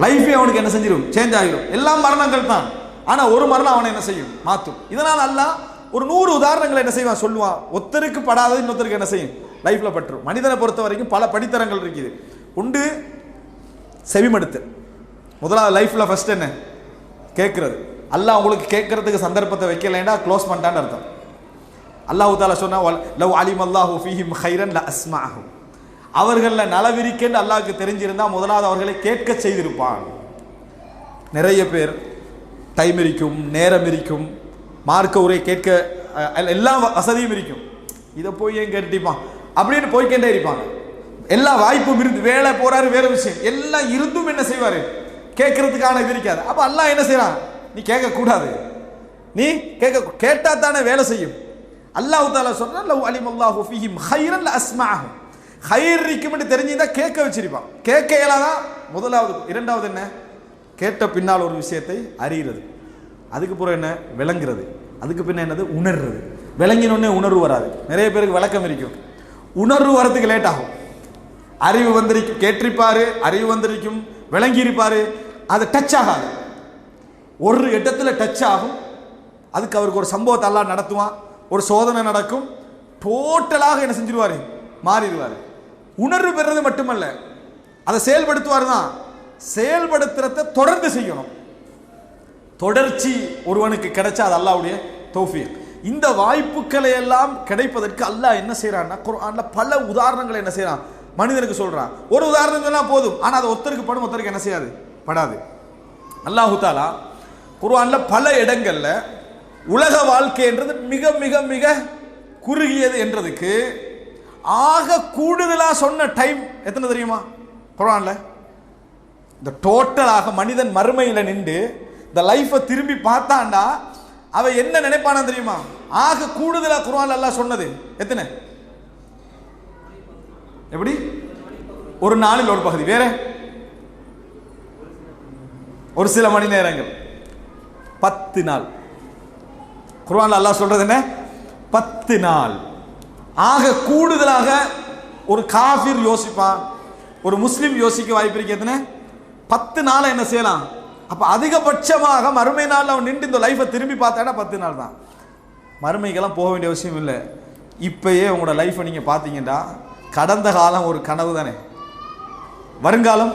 லைஃபே அவனுக்கு என்ன செஞ்சிடும், சேஞ்ச் ஆகிடும். எல்லாம் மரணங்கள் தான், ஆனா ஒரு மரணம் அவனை என்ன செய்யும், மாற்றும். இதனால் அல்லாஹ் ஒரு 100 உதாரணங்களை என்ன செய்வான், சொல்லுவான். ஒருத்தருக்கு படாதது இன்னொருத்தருக்கு என்ன செய்யும், லைஃப்ல பற்றும். மனிதனை பொறுத்த வரைக்கும் பல படித்தரங்கள் இருக்குது. உண்டு செவிமடுத்தல். முதலாவது லைஃப்ல ஃபர்ஸ்ட் என்ன, கேட்கறது. அல்லாஹ் உங்களுக்கு கேட்கறதுக்கு சந்தர்ப்பத்தை வைக்கலைன்னா க்ளோஸ் பண்ணிட்டான்னு அர்த்தம். அல்லாஹு தஆலா சொன்னா லவ் அலிமல்லாஹு ஃபீஹிம் கைரன் லஅஸ்மஅஹும், அவர்களில் நலவிருக்கென்று அல்லாஹ்க்கு தெரிஞ்சிருந்தா முதலாவது அவர்களை கேட்க செய்திருப்பான். நிறைய பேர் டைம் இருக்கும், நேரம் இருக்கும், மார்க்க உரை கேட்க எல்லா வசதியும் இருக்கும். இதை போய் ஏன் கேட்டுப்பான் அப்படின்னு போய்கொண்டே இருப்பாங்க. எல்லா வாய்ப்பும் இருந்து, வேலை போறாரு வேற விஷயம், எல்லாம் இருந்தும் என்ன செய்வாரு, கேட்கறதுக்கான இது இருக்காது. அப்ப அல்லாஹ் என்ன செய்யறான், நீ கேட்க கூடாது, நீ கேட்டா தானே வேலை செய்யும். அல்லாஹ் தஆலா சொல்றான் லவ் அலிமல்லாஹு ஃபீஹிம் கைரன் லஅஸ்மஅஹும், கைர் இருக்கும்னு தெரிஞ்சிருந்தா கேட்க வச்சிருப்பான். கேட்க இயலாதான் முதலாவது. இரண்டாவது என்ன, கேட்ட பின்னால் ஒரு விஷயத்தை அறிகிறது. அதுக்கு பிறகு என்ன, விளங்குறது. அதுக்கு பின்ன என்னது, உணர்றது. விளங்கினோடனே உணர்வு வராது. நிறைய பேருக்கு விளக்கம் இருக்கும், உணர்வு வரதுக்கு லேட் ஆகும். அறிவு வந்திருக்கும், கேட்டிருப்பாரு, அறிவு வந்திருக்கும், விளங்கி இருப்பாரு, அது டச் ஆகாது. ஒரு இடத்துல டச் ஆகும், அதுக்கு அவருக்கு ஒரு சம்பவத்தை எல்லாம் நடத்துவான், ஒரு சோதனை நடக்கும், டோட்டலாக என்ன செஞ்சிருவாரு, மாறிடுவாரு. உணர்வு பெறது மட்டுமல்ல, அதை செயல்படுத்துவார் தான். செயல்படுத்துறத தொடர்ந்து செய்யணும். தொடர்ச்சி ஒருவனுக்கு கிடைச்சா அது அல்லாஹ்வுடைய தௌஃபீக். இந்த வாய்ப்புகளை எல்லாம் கிடைப்பதற்கு அல்லாஹ் என்ன செய்யறான்னா குர்ஆன்ல பல உதாரணங்களை என்ன செய்யறான், மனிதனுக்கு சொல்றான். ஒரு உதாரணம் சொன்னா போதும், ஆனா அது ஒருத்தருக்கு படும், ஒருத்தருக்கு என்ன செய்யாது, படாது. அல்லாஹு தாலா குர்ஆன்ல பல இடங்கள்ல உலக வாழ்க்கைன்றது மிக மிக மிக குறுகியது என்றதுக்கு ஆக கூடுதலா சொன்ன டைம் எத்தனை தெரியுமா குர்ஆன்ல? இந்த டோட்டலாக மனிதன் மறுமையில நின்று இந்த லைஃபை திரும்பி பார்த்தாண்டா அவ என்ன நினைப்பானா தெரியுமா? ஆக கூடுதலா குர்ஆன்ல அல்லாஹ் சொன்னது எத்தனை? எப்படி? ஒரு நாளில் ஒரு பகுதி, வேற ஒரு சில மணி நேரங்கள், 10 நாள். குர்ஆன்ல அல்லாஹ் சொல்றது என்ன? 10 நாள். ஆக கூடுதலாக ஒரு காஃபிர் யோசிப்பான், ஒரு முஸ்லிம் யோசிக்க வாய்ப்பு இருக்கு. எத்தனை? 10 நாளை என்ன செய்யலாம்? அப்ப அதிகபட்சமாக மறுமை நாள் அவன் நின்று இந்த லைஃபை திரும்பி பார்த்தாடா 10 நாள் தான். மறுமைக்கெல்லாம் போக வேண்டிய அவசியம் இல்லை. இப்பயே உங்களோட லைஃபை நீங்க பார்த்தீங்கன்னா கடந்த காலம் ஒரு கனவு தானே, வருங்காலம்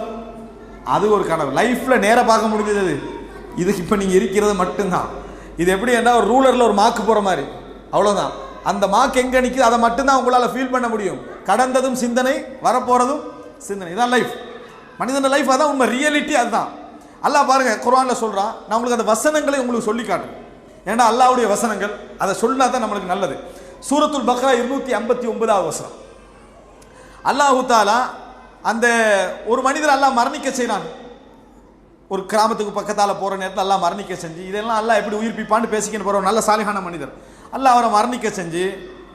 அது ஒரு கனவு. லைஃப்ல நேர பார்க்க முடிஞ்சது இதுக்கு இப்ப நீங்க இருக்கிறது மட்டும்தான். இது எப்படி என்ன, ஒரு ரூலர்ல ஒரு மார்க் போற மாதிரி, அவ்வளவுதான். அந்த மார்க் எங்க நிக்குது அதை மட்டும்தான் உங்களால ஃபீல் பண்ண முடியும். கடந்ததும் சிந்தனை, வரப்போறதும் சிந்தனை. இதான் லைஃப், மனிதன் லைஃப். அதான் உண்மை, ரியாலிட்டி அதுதான். அல்லாஹ் பாருங்க குர்ஆன்ல சொல்றான். நான் உங்களுக்கு அந்த வசனங்களை உங்களுக்கு சொல்லி காட்டுறேன், ஏன்னா அல்லாஹ்வுடைய வசனங்கள், அதை சொன்னா தான் நம்மளுக்கு நல்லது. சூரத்துல் பக்ரா 259வது வசனம். அல்லாஹு தாலா அந்த ஒரு மனிதர் அல்லாஹ் மரணிக்க செய்யறான். ஒரு கிராமத்துக்கு பக்கத்தால போற நேரத்தில் அல்லாஹ் மரணிக்க செஞ்சு, இதெல்லாம் அல்லாஹ் எப்படி உயிர்ப்பிப்பான்னு பேசிக்கின்னு போற நல்ல சாலிகான மனிதர். அல்லாஹ் அவரை மரணிக்க செஞ்சு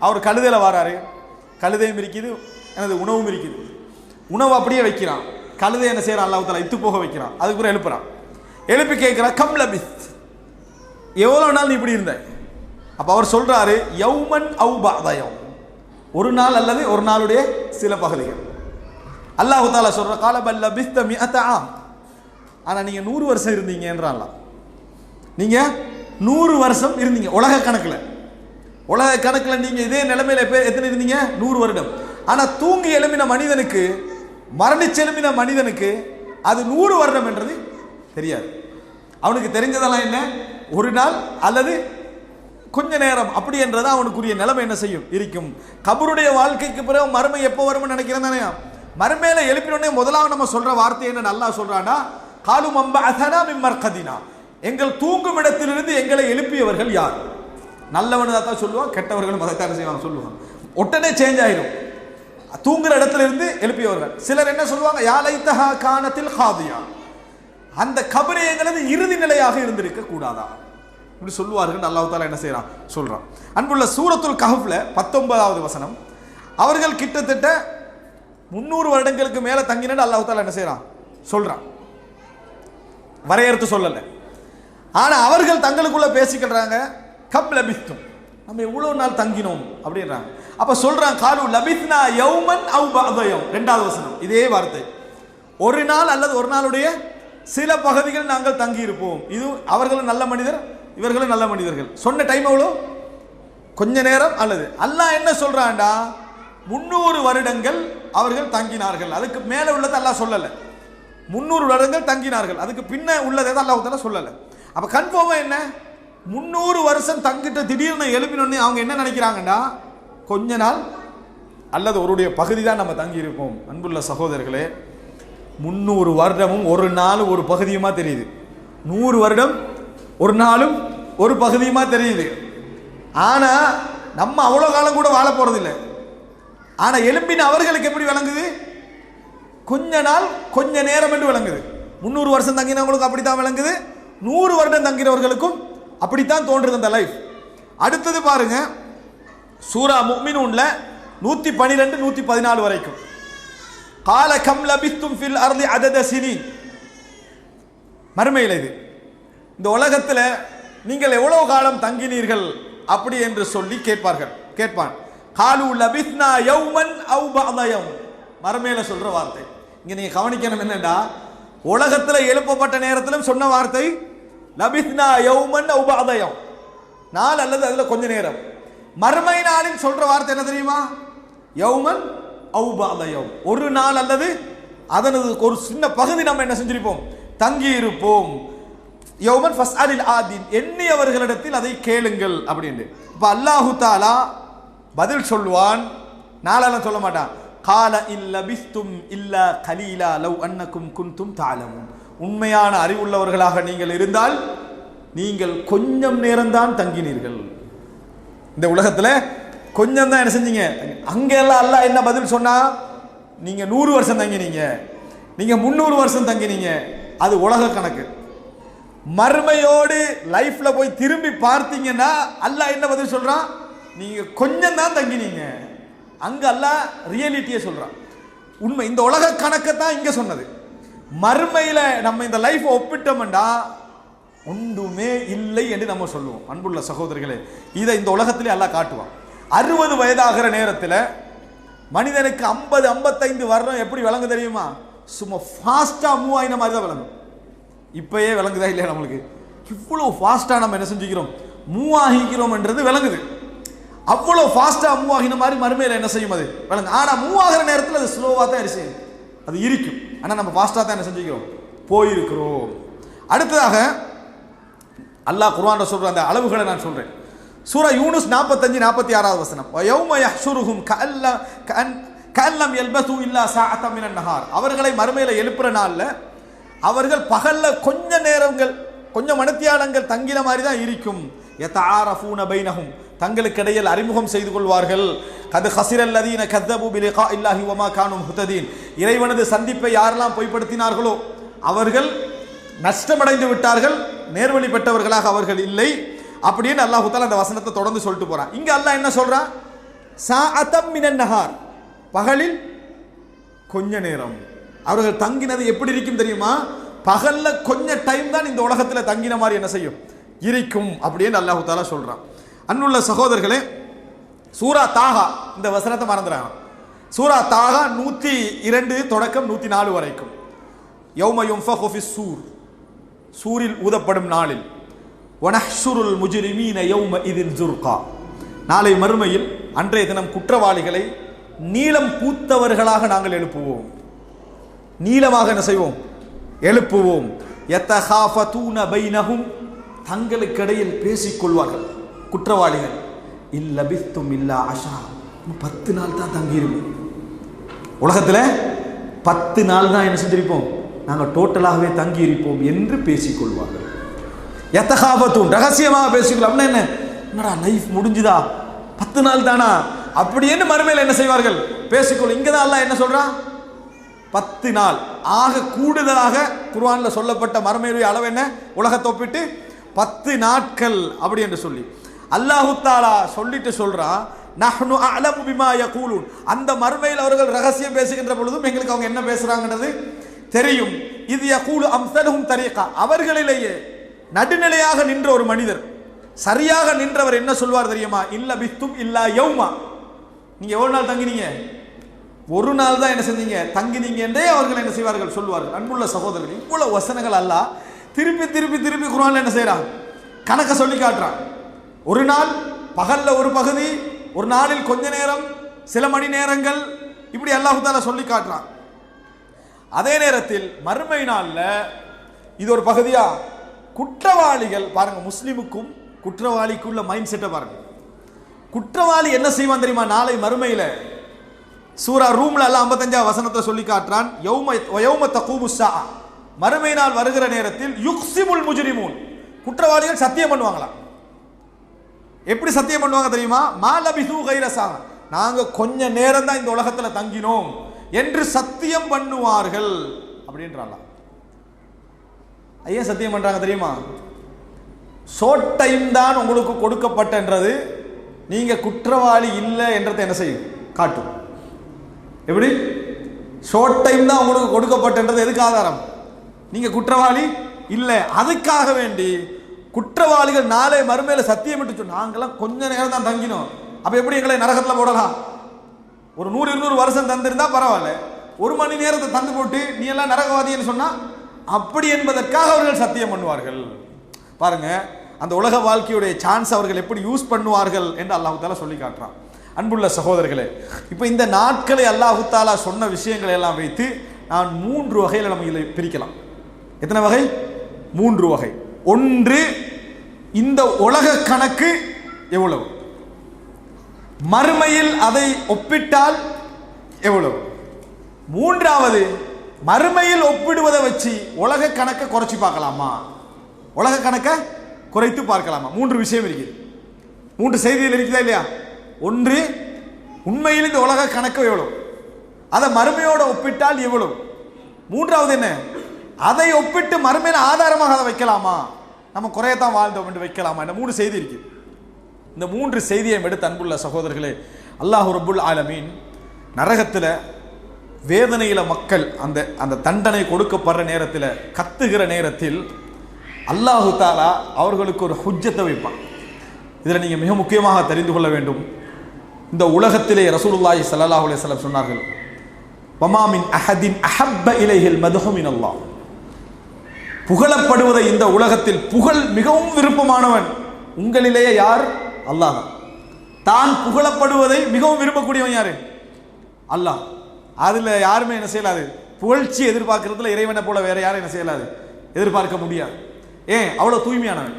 அவர் கழுதையில வராரு. கழுதையும் இருக்குது, எனது உணவும் இருக்குது. உணவு அப்படியே வைக்கிறான். கழுதை என்ன செய்யறான்? அல்லாஹ் தாலா இத்து போக வைக்கிறான். அதுக்கு பிறகு எழுப்புறான். எழுப்பி கேட்கிறான், கம் லபித், எவ்வளவு நாள் நீ இப்படி இருந்த? அப்ப அவர் சொல்றாரு, யௌமன் அவு பஅத யௌம், ஒரு நாள் அல்லது ஒரு நாளுடைய சில பகுதிகள். அல்லாஹு தாலா சொல்ற, கால பல் லபிஸ்த மிஅத ஆம், ஆனா நீங்க 100 வருஷம் இருந்தீங்கன்றான். நீங்க 100 வருஷம் இருந்தீங்க உலக கணக்குல. உலக கணக்குல நீங்க இதே நிலைமையில எத்தனை இருந்தீங்க? 100 வருடம். ஆனா தூங்கி எழும்பின மனிதனுக்கு, மரணிச்சு எழும்பின மனிதனுக்கு அது 100 வருடம் என்றது தெரியாது. அவனுக்கு தெரிஞ்சதெல்லாம் என்ன? ஒரு நாள் அல்லது கொஞ்ச நேரம் அப்படி என்றது அவனுக்குரிய நிலைமை என்ன செய்யும், இருக்கும். கபருடைய வாழ்க்கைக்கு பிறகு மறுமை எப்போ வரும்னு நினைக்கிறேன் தானே. மறுமையில எழுப்பினோடனே முதலாவது நம்ம சொல்ற வார்த்தை என்ன? நல்லா சொல்றானா, காலு மம்பஅஸனா மின் மர்கதினா, எங்கள் தூங்கும் இடத்திலிருந்து எங்களை எழுப்பியவர்கள் யார்? நல்லவன் தான் சொல்லுவான், கெட்டவர்களும் அதைத்தான் செய்வாங்க சொல்லுவாங்க. உடனே சேஞ்ச் ஆயிடும். தூங்குற இடத்துல இருந்து எழுப்பியவர்கள். சிலர் என்ன சொல்லுவாங்க, யா லைத்தஹா கானத்தில் காதியா, அந்த கபரே எங்களது இறுதி நிலையாக இருந்திருக்க கூடாதா, இப்படி சொல்லுவார்கள். அல்லாஹ் தஆலா என்ன செய்யறான் சொல்றான். அன்புள்ள சூரத்துல் கஹ்ஃப்ல 19வது வசனம், அவர்கள் கிட்டத்தட்ட 300 வருடங்களுக்கு மேல தங்கினது அல்லாஹ் தஆலா என்ன செய்யறான் சொல்றான். வரையறுத்து சொல்லல. ஆனா அவர்கள் தங்களுக்குள்ள பேசிக்கிறாங்க, கம் லபிஸ்தும், நம்ம எவ்வளவு நாள் தங்கினோம் அப்படின்றாங்க. அப்ப சொல்றான், காலு லபிஸ்னா யௌமன் அவு பஅத யௌம், 2வது வசனம் இதே வார்த்தை, ஒரு நாள் அல்லது ஒரு நாளுடைய சில பகுதிகள் நாங்கள் தங்கி இருப்போம். இது அவர்களும் நல்ல மனிதர், இவர்களும் நல்ல மனிதர்கள். சொன்ன டைம் எவ்வளோ? கொஞ்ச நேரம். அல்லது அல்லாஹ் என்ன சொல்றான்டா, 300 வருடங்கள் அவர்கள் தங்கினார்கள். அதுக்கு மேல உள்ளதை அல்லாஹ் சொல்லல. 300 வருடங்கள் தங்கினார்கள், அதுக்கு பின்ன உள்ளதை அல்லாஹ் தஆலா சொல்லல. அப்ப கன்ஃபார்மா என்ன, 300 வருஷம் தங்கிட்டு திடீர்னு எழுப்பினோடனே அவங்க என்ன நினைக்கிறாங்கடா, கொஞ்ச நாள் அல்லது ஒருடைய பகுதி தான் நம்ம தங்கி இருப்போம். அன்புள்ள சகோதரர்களே, 300 வருடமும் ஒரு நாள் ஒரு பகுதியுமா தெரியுது. 100 வருடம் ஒரு நாளும் ஒரு பகுதியுமா தெரியுது. ஆனா நம்ம அவ்வளோ காலம் கூட வாழ போறது இல்லை. ஆனா எழும்பின அவர்களுக்கு எப்படி விளங்குது? கொஞ்ச நாள் கொஞ்ச நேரம் என்று விளங்குது. 300 வருஷம் தங்கினவங்களுக்கு அப்படித்தான் விளங்குது, 100 வருடம் தங்கிறவர்களுக்கும் அப்படித்தான் தோன்றுது அந்த லைஃப். அடுத்தது பாருங்க, சூரா முஃமினூன்ல 112 114 வரைக்கும், கால கம் லபிஸ்தும் ஃபில் அர்லி அதத சினீன், மறுமையில் இது இந்த உலகத்தில் நீங்கள் எவ்வளவு காலம் தங்கினீர்கள் அப்படி என்று சொல்லி கேட்பான். காலு லபிஸ்னா யௌமன் அவு பஅத யௌம், மறுமையில சொல்ற வார்த்தை. இங்க நீங்க கவனிக்கணும் என்னன்னா, உலகத்தில் எழுப்பப்பட்ட நேரத்திலும் சொன்ன வார்த்தை லபிஸ்னா யௌமன் அவு பஅத யௌம், நாள் அல்லது அதுல கொஞ்ச நேரம். மறுமை நாளில் சொல்ற வார்த்தை என்ன தெரியுமா? யௌமன் அவு பஅத யௌம், ஒரு நாள் அல்லது அதனது ஒரு சின்ன பகுதி நம்ம என்ன செஞ்சிருப்போம், தங்கி இருப்போம். யௌமன் ஃபஸ்அலில் ஆதீன், எண்ணியவர்களிடத்தில் அதை கேளுங்கள் அப்படின்னு. இப்ப அல்லாஹு தஆலா பதில் சொல்வான், நாளெல்லாம் சொல்ல மாட்டான். கால இல்லபிஸ்தும் இல்லா கலீலா லவ் அன்னக்கும் குன்தும் தஅலமூன். உண்மையான அறிவுள்ளவர்களாக நீங்கள் இருந்தால் நீங்கள் கொஞ்சம் நேரம்தான் தங்கினீர்கள். இந்த உலகத்தில் கொஞ்சம் தான் என்ன செஞ்சீங்க? அங்கெல்லாம் அல்லாஹ் என்ன பதில் சொன்னா? நீங்க 100 வருஷம் தங்கினீங்க, நீங்க 300 வருஷம் தங்கினீங்க. அது உலக கணக்கு. மறுமையோடு லைஃப்ல போய் திரும்பி பார்த்தீங்கன்னா அல்லாஹ் என்ன பதில் சொல்றான்? நீங்க கொஞ்சம் தான் தங்கினீங்க. அங்க அல்லாஹ் ரியாலிட்டியை சொல்றான். உண்மை. இந்த உலக கணக்கை தான் இங்க சொன்னது. மறுமையில நம்ம இந்த லைஃப் ஒப்பிட்டோம்டா ஒன்றுமே இல்லை என்று நம்ம சொல்லுவோம். அன்புள்ள சகோதரர்களே, இதை இந்த உலகத்திலே அல்லாஹ் காட்டுவான். 60 வயதாகிற நேரத்தில் மனிதனுக்கு 50-55 வருடம் எப்படி விளங்கு தெரியுமா? சும்மா ஃபாஸ்டா மூவ் ஆயின மாதிரி தான் விளங்கும். இப்பயே விளங்குதா இல்லையா? நம்மளுக்கு இவ்வளோ ஃபாஸ்டா நம்ம என்ன செஞ்சுக்கிறோம், மூவ் ஆகிக்கிறோம்ன்றது விளங்குது. அவ்வளோ ஃபாஸ்டா மூவ் ஆகின மாதிரி மறுமையில் என்ன செய்யும் அது விளங்கு. ஆனால் மூவ் ஆகிற நேரத்தில் அது ஸ்லோவாக தான் செய்யும், அது இருக்கும். ஆனால் நம்ம ஃபாஸ்டாக தான் என்ன செஞ்சுக்கிறோம், போயிருக்கிறோம். அடுத்ததாக அல்லாஹ் குர்ஆன்ல சொல்ற அந்த அளவுகளை நான் சொல்றேன். சூரா யூனுஸ் 45-46 வசனம். யௌம யஹ்ஷுருஹும் கஅல்லம் யல்பஸு இல்லா ஸாஅத்தம் மினன் நஹார். அவர்களை மறுமையில எழுப்புற நாள்ல அவர்கள் பகல்ல கொஞ்ச நேரங்கள், கொஞ்சம் மணித்தியாலங்கள் தங்கின மாதிரி தான் இருக்கும். யதஆரஃபூன பைனஹும், தங்களுக்கு இடையில் அறிமுகம் செய்து கொள்வார்கள். கது ஹஸிரல்லதீன கஸ்ஸபு பிலிகாஇல்லாஹி வமா கானூ முஹ்ததீன். இறைவனது சந்திப்பை யாரெல்லாம் பொய்ப்படுத்தினார்களோ அவர்கள் நஷ்டமடைந்து விட்டார்கள், நேர்வழி பெற்றவர்களாக அவர்கள் இல்லை அப்படின்னு அல்லாஹ் தஆலா அந்த வசனத்தை தொடர்ந்து சொல்லிட்டு போறான். இங்க அல்லாஹ் என்ன சொல்றான்? ஸாஅத்தம் மினன் நஹார், பகலில் கொஞ்ச நேரம். அவர்கள் தங்கினது எப்படி இருக்கும் தெரியுமா? பகல்ல கொஞ்ச டைம் தான் இந்த உலகத்தில் தங்கின மாதிரி என்ன செய்யும், இருக்கும் அப்படின்னு அல்லாஹ் தஆலா சொல்றான். அன்புள்ள சகோதரர்களே, சூரா தாஹா, இந்த வசனத்தை மறந்துறாங்க. சூரா தாஹா 102 தொடக்கம் 104 வரைக்கும். யௌம யுன்ஃபகு ஃபிஸ்ஸூர், சூரில் ஊதப்படும் நாளில். வனஹ்ஷுருல் முஜ்ரிமீன யௌம இதின் ஜுர்கா, நாளை மறுமையில் அன்றைய தினம் குற்றவாளிகளை நீலம் பூத்தவர்களாக நாங்கள் எழுப்புவோம். நீளமாக என்ன செய்வோம், எழுப்புவோம். யதஹாஃபதூன பைனஹும், தங்களுக்கிடையில் பேசிக்கொள்வார்கள் குற்றவாளிகள். இல்லபிஸ்தும் இல்லா அஷா, 10 நாள் தான் தங்கியிருப்போம். உலகத்தில் 10 நாள் தான் என்ன செஞ்சிருப்போம், நாங்கள் டோட்டலாகவே தங்கி இருப்போம் என்று பேசிக்கொள்வார்கள். யதஹாஃபதூன், ரகசியமாக பேசிக்கொள்ளும். அப்படின்னா என்ன, என்னடா லைஃப் முடிஞ்சுதா, 10 நாள் தானா அப்படின்னு மறுமையில் என்ன செய்வார்கள், பேசிக்கொள்ளும். இங்கே தான் அல்லாஹ் என்ன சொல்றான், 10 நாள். ஆக கூடுதலாக குர்ஆன்ல சொல்லப்பட்ட மறுமையுடைய அளவு என்ன, உலகத்தை ஒப்பிட்டு 10 நாட்கள் அப்படி என்று சொல்லி அல்லாஹ் தஆலா சொல்லிட்டு சொல்றான், நஹ்னு அஅலமு பிமா யகூலூன். அந்த மறுமையில் அவர்கள் ரகசியம் பேசுகின்ற பொழுதும் எங்களுக்கு அவங்க என்ன பேசுறாங்கன்றது தெரியும். இது யகூலு அம்ஸலுஹும் தரீகா, அவர்களிலேயே நடுநிலையாக நின்ற ஒரு மனிதர், சரியாக நின்றவர் என்ன சொல்வார் தெரியுமா? இல்ல பிஸ்தும் இல்லா யௌமா, நீங்க எவ்வளவு நாள் தங்கினீங்க, ஒரு நாள் தான் என்ன செஞ்சீங்க, தங்கினீங்க என்றே அவர்கள் என்ன செய்வார்கள், சொல்வார்கள். அன்புள்ள சகோதரர்கள், இவ்வளவு வசனங்கள் அல்லாஹ் திருப்பி திருப்பி திருப்பி குர்ஆன்ல என்ன செய்யறான், கணக்க சொல்லி காட்டுறான். ஒரு நாள் பகல்ல ஒரு பகுதி, ஒரு நாளில் கொஞ்ச நேரம், சில மணி நேரங்கள், இப்படி அல்லாஹ் தஆலா சொல்லி காட்டுறான். அதே நேரத்தில் மறுமை நாள்ல இது ஒரு பகுதியா, குற்றவாளிகள் பாருங்க, முஸ்லிமுக்கும் குற்றவாளிக்குள்ள மைண்ட் செட்டை பாருங்க. குற்றவாளி என்ன செய்வான் தெரியுமா நாளை மறுமையில? சூரா ரூம்ல அல்லாஹ் 55 வசனத்தை சொல்லி காட்டுறான். யௌம தகூமு ஸாஅ, மறுமை நாள் வருகிற நேரத்தில் யுக்ஸிமுல் முஜ்ரிமூன், குற்றவாளிகள் சத்தியம் பண்ணுவாங்களாம். எப்படி சத்தியம் பண்ணுவாங்க தெரியுமா? மா லபிஸு கைர ஸா, நாங்க கொஞ்ச நேரம் தான் இந்த உலகத்துல தங்கினோம் என்று சத்தியம் பண்ணுவார்கள் அப்படின்றாங்க. ஐயா சத்தியம் பண்றாங்க தெரியுமா? ஷார்ட் டைம் தான் உங்களுக்கு கொடுக்கப்பட்டன்றது நீங்க குற்றவாளி இல்லை என்றதை என்ன செய்யும், காட்டும். எப்படி ஷார்ட் டைம் தான் உங்களுக்கு கொடுக்கப்பட்டன்றது எதுக்கு ஆதாரம்? நீங்க குற்றவாளி இல்லை. அதுக்காக வேண்டி குற்றவாளிகள் நாளை மறுமையில சத்தியம் விட்டு, நாங்கெல்லாம் கொஞ்ச நேரம் தான் தங்கினோம், அப்ப எப்படி எங்களை நரகத்தில் போடலாம்? ஒரு 100-200 வருஷம் தந்திருந்தா பரவாயில்ல, 1 மணி நேரத்தை தந்து போட்டு நீ எல்லாம் நரகவாதின்னு சொன்னா, அப்படி என்பதற்காக அவர்கள் சத்தியம் பண்ணுவார்கள். பாருங்க, அந்த உலக வாழ்க்கையுடைய சான்ஸ் அவர்கள் எப்படி யூஸ் பண்ணுவார்கள் என்று அல்லாஹ் தஆலா சொல்லி காட்டுறான். அன்புள்ள சகோதரர்களே, இப்போ இந்த நாட்களை அல்லாஹ் தஆலா சொன்ன விஷயங்களை எல்லாம் வைத்து நான் 3 வகையில் நம்ம இதை பிரிக்கலாம். எத்தனை வகை? 3 வகை. ஒன்று, இந்த உலக கணக்கு எவ்வளவு, மறுமையில் அதை ஒப்பிட்டால் எவ்வளவு? மூன்றாவது, மறுமையில் ஒப்பிடுவதை வச்சு உலக கணக்கை குறைச்சி பார்க்கலாமா? உலக கணக்கை குறைத்து பார்க்கலாமா? மூன்று விஷயம் இருக்குது, மூன்று செய்திகள் இருக்குதா இல்லையா? ஒன்று, உண்மையில் இந்த உலக கணக்கு எவ்வளவு, அதை மறுமையோட ஒப்பிட்டால் எவ்வளவு? மூன்றாவது என்ன, அதை ஒப்பிட்டு மறுமையில ஆதாரமாக அதை வைக்கலாமா, நம்ம குறையத்தான் வாழ்ந்தோம் என்று வைக்கலாமா? இந்த மூணு செய்தி இருக்கு. இந்த மூன்று செய்தியை எடுத்து அன்புள்ள சகோதரர்களே, அல்லாஹ் ரப்புல் ஆலமீன் நரகத்தில் வேதனையில மக்கள் அந்த அந்த தண்டனை கொடுக்கப்படுற நேரத்தில், கத்துகிற நேரத்தில் அல்லாஹு தாலா அவர்களுக்கு ஒரு ஹுஜ்ஜத்தை வைப்பான். இதில் நீங்கள் மிக முக்கியமாக தெரிந்து கொள்ள வேண்டும், இந்த உலகத்திலே ரசூலுல்லாஹி ஸல்லல்லாஹு அலைஹி வஸல்லம் சொன்னார்கள், வமா மின் அஹதின் அஹப்ப இலைஹில் மதுஹு மினல்லாஹ். புகழப்படுவதை இந்த உலகத்தில் புகழ் மிகவும் விருப்பமானவன் உங்களிலேயே யார்? அல்லாஹ். தான் புகழப்படுவதை மிகவும் விரும்பக்கூடியவன் யாரு? அல்லாஹ். அதுல யாருமே என்ன செய்யலாது, புகழ்ச்சி எதிர்பார்க்கறதுல இறைவனை போல வேற யாரும் என்ன செய்யலாது, எதிர்பார்க்க முடியாது. ஏன்? அவ்வளவு தூய்மையானவன்.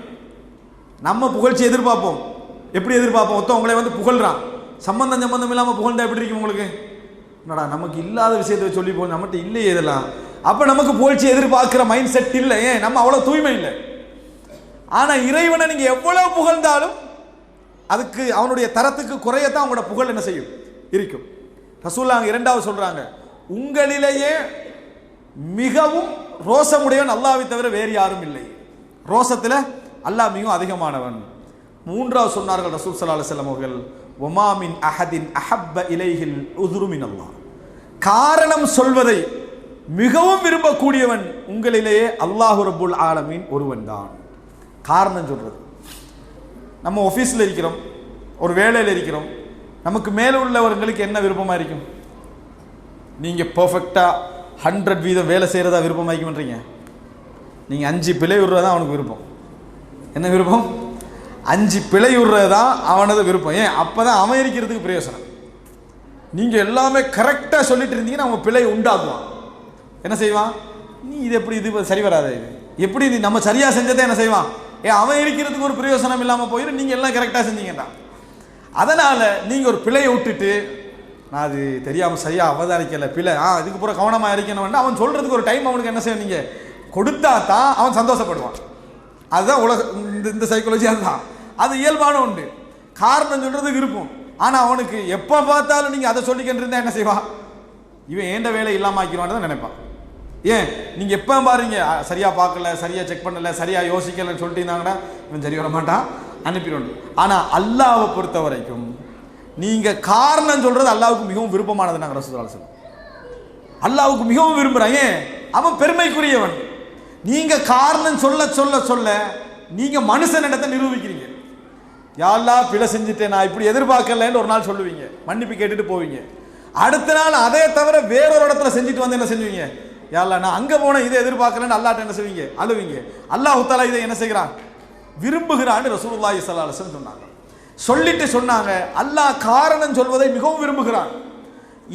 நம்ம புகழ்ச்சி எதிர்பார்ப்போம். எப்படி எதிர்பார்ப்போம்? ஒருத்தன் உங்களை வந்து புகழ்றான், சம்பந்தம் இல்லாம புகழ்ந்தா எப்படி இருக்கும் உங்களுக்கு? என்னடா நமக்கு இல்லாத விஷயத்தை சொல்லி போய் நம்மகிட்ட இல்லையே இதெல்லாம், அப்ப நமக்கு புகழ்ச்சி எதிர்பார்க்கிற மைண்ட் செட் இல்லை. ஏன்? நம்ம அவ்வளவு தூய்மை இல்லை. ஆனா இறைவனை நீங்க எவ்வளவு புகழ்ந்தாலும் அதுக்கு அவனுடைய தரத்துக்கு குறையத்தான் அவங்களோட புகழ் என்ன செய்யும், இருக்கும். ரசூலுல்லாஹ் இரண்டாவது சொல்றாங்க, உங்களிலேயே மிகவும் ரோசமுடையவன் அல்லாஹ்வை தவிர வேறு யாரும் இல்லை. ரோசத்துல அல்லாஹ் மிகவும் அதிகமானவன். மூன்றாவது சொன்னார்கள் ரசூல் ஸல்லல்லாஹு அலைஹி வஸல்லம் அவர்கள், வமா மின் அஹதின் அஹப்ப இலைஹில் உதுரு மினல்லாஹ். காரணம் சொல்வதை மிகவும் விரும்பக்கூடியவன் உங்களிலேயே அல்லாஹ் ரப்புல் ஆலமீன் ஒருவன் தான். காரணம் சொல்றது. நம்ம ஆஃபீஸில் இருக்கிறோம், ஒரு வேலையில் இருக்கிறோம், நமக்கு மேலே உள்ளவர்களுக்கு என்ன விருப்பமாக இருக்கும்? நீங்கள் பர்ஃபெக்டாக 100% வேலை செய்கிறதா விருப்பமாக இருக்குன்றீங்க. நீங்கள் 5 பிழை விடுறது தான் அவனுக்கு விருப்பம். என்ன விருப்பம்? 5 பிழை விடுறது தான் அவனது விருப்பம். ஏன்? அப்போ தான் அவன் இருக்கிறதுக்கு பிரயோசனம். நீங்கள் எல்லாமே கரெக்டாக சொல்லிட்டு இருந்தீங்கன்னா அவன் பிழை உண்டாக்குவான். என்ன செய்வான்? நீ இது எப்படி, இது சரி வராது, இது எப்படி, இது நம்ம சரியாக செஞ்சதை என்ன செய்வான்? அவன் இருக்கிறதுக்கு ஒரு பிரயோசனம் இல்லாமல் போயிடும். நீங்கள் எல்லாம் கரெக்டாக செஞ்சீங்கடா. அதனால் நீங்கள் ஒரு பிழையை விட்டுட்டு, நான் அது தெரியாமல் சரியாக அவதானிக்கலை, பிழை, இதுக்கு பூரா கவனமாக இருக்கணும்னா அவன் சொல்கிறதுக்கு ஒரு டைம் அவனுக்கு என்ன செய்ய நீங்கள் கொடுத்தா தான் அவன் சந்தோஷப்படுவான். அதுதான் உலக இந்த சைக்காலஜி. அதுதான் அது இயல்பான உண்டு. காரணம் சொல்கிறது விருப்பம். ஆனால் அவனுக்கு எப்போ பார்த்தாலும் நீங்கள் அதை சொல்லிக்கிட்டு இருந்தால் என்ன செய்வான்? இவன் ஏண்ட வேலை இல்லாமல் ஆக்கிடுவான்னு தான் நினைப்பான். ஏன்? நீங்கள் எப்போ பாருங்க, சரியாக பார்க்கல, சரியாக செக் பண்ணலை, சரியாக யோசிக்கலைன்னு சொல்லிட்டு இருந்தாங்கன்னா இவன் சரி வர மாட்டான், அனுப்பிடுவான். ஆனால் அல்லாஹ்வை பொறுத்த வரைக்கும் நீங்கள் காரணம் சொல்கிறது அல்லாஹ்வுக்கு மிகவும் விருப்பமானது. நாங்கள் ரசூலுல்லாஹி ஸல்லல்லாஹு அலைஹி வஸல்லம் அல்லாஹ்வுக்கு மிகவும் விரும்புகிறான். ஏன்? அவன் பெருமைக்குரியவன். நீங்கள் காரணம் சொல்ல சொல்ல சொல்ல நீங்கள் மனுஷன் இடத்தை நிரூபிக்கிறீங்க. யா அல்லாஹ் பிழை செஞ்சுட்டேன், நான் இப்படி எதிர்பார்க்கலன்னு ஒரு நாள் சொல்லுவீங்க, மன்னிப்பு கேட்டுட்டு போவீங்க. அடுத்த நாள் அதே தவிர வேறொரு இடத்துல செஞ்சுட்டு வந்து என்ன செஞ்சுவீங்க? யா அல்லாஹ் நான் அங்கே போனேன், இதை எதிர்பார்க்கலன்னு அல்லாஹ்ட்ட என்ன செய்வீங்க? அழுவீங்க. அல்லாஹ் தஆலா இதை என்ன செய்கிறான்? விரும்புகிறான்னு ரசூலுல்லாஹி ஸல்லல்லாஹு அலைஹி வஸல்லம் சொன்னாங்க. சொல்லிட்டு சொன்னாங்க, அல்லாஹ் காரணம் சொல்வதை மிகவும் விரும்புகிறான்.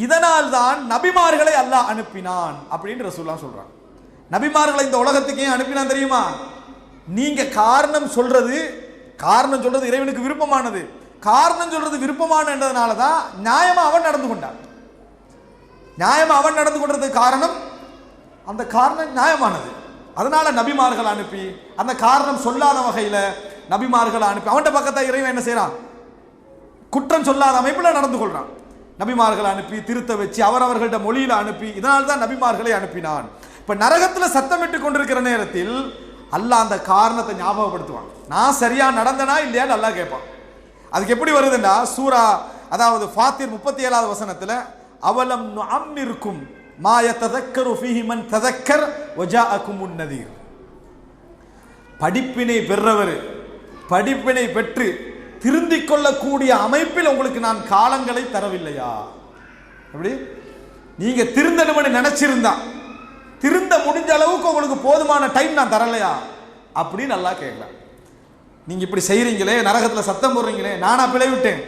இதனால் தான் நபிமார்களை அல்லாஹ் அனுப்பினான் அப்படின்னு ரசூலுல்லாஹ் சொல்றாங்க. நபிமார்களை இந்த உலகத்துக்கு ஏன் அனுப்பினான் தெரியுமா? நீங்க காரணம் சொல்றது இறைவனுக்கு விருப்பமானது. காரணம் சொல்றது விருப்பமானதுனால தான் நியாயமா அவன் நடந்து கொண்டான். நியாயமா அவன் நடந்து கொண்டதுக்கு காரணம், அந்த காரணம் நியாயமானது. அதனால நபிமார்கள் அனுப்பி அந்த காரணம் சொல்லாத வகையில நபிமார்களை அனுப்பி அவன்கிட்ட பக்கத்தை இறைவன் என்ன செய்யறான்? குற்றம் சொல்லாத அமைப்புல நடந்து கொள்றான். நபிமார்களை அனுப்பி திருத்த வச்சு அவரவர்கள்ட்ட மொழியில அனுப்பி, இதனால தான் நபிமார்களை அனுப்பினான். இப்ப நரகத்துல சத்தமிட்டு கொண்டிருக்கிற நேரத்தில் அல்லாஹ் அந்த காரணத்தை ஞாபகப்படுத்துவான். நான் சரியா நடந்தனா இல்லையான்னு அல்லாஹ் கேட்பான். அதுக்கு எப்படி வருதுன்னா, சூரா அதாவது ஃபாத்திர் 37வது வசனத்துல, அவலம் நுஅம்மிருக்கும் மா யததக்கரு ஃபீஹி மன் ததக்கர் வஜாஅகுமுன் நதீர். படிப்பினை பெற்றவர், படிப்பினை பெற்று திருந்திக் கொள்ளக்கூடிய அமைப்பில் உங்களுக்கு நான் காலங்களை தரவில்லையா? எப்படி? நீங்க திருந்தணும்னு நினைச்சிருந்தா, திருந்த முடிஞ்ச அளவுக்கு உங்களுக்கு போதுமான டைம் நான் தரலையா அப்படின்னு நல்லா கேட்கலாம். நீங்க இப்படி செய்யறீங்களே, நரகத்துல சத்தம் போடுறீங்களே, நானா பிழை விட்டேன்,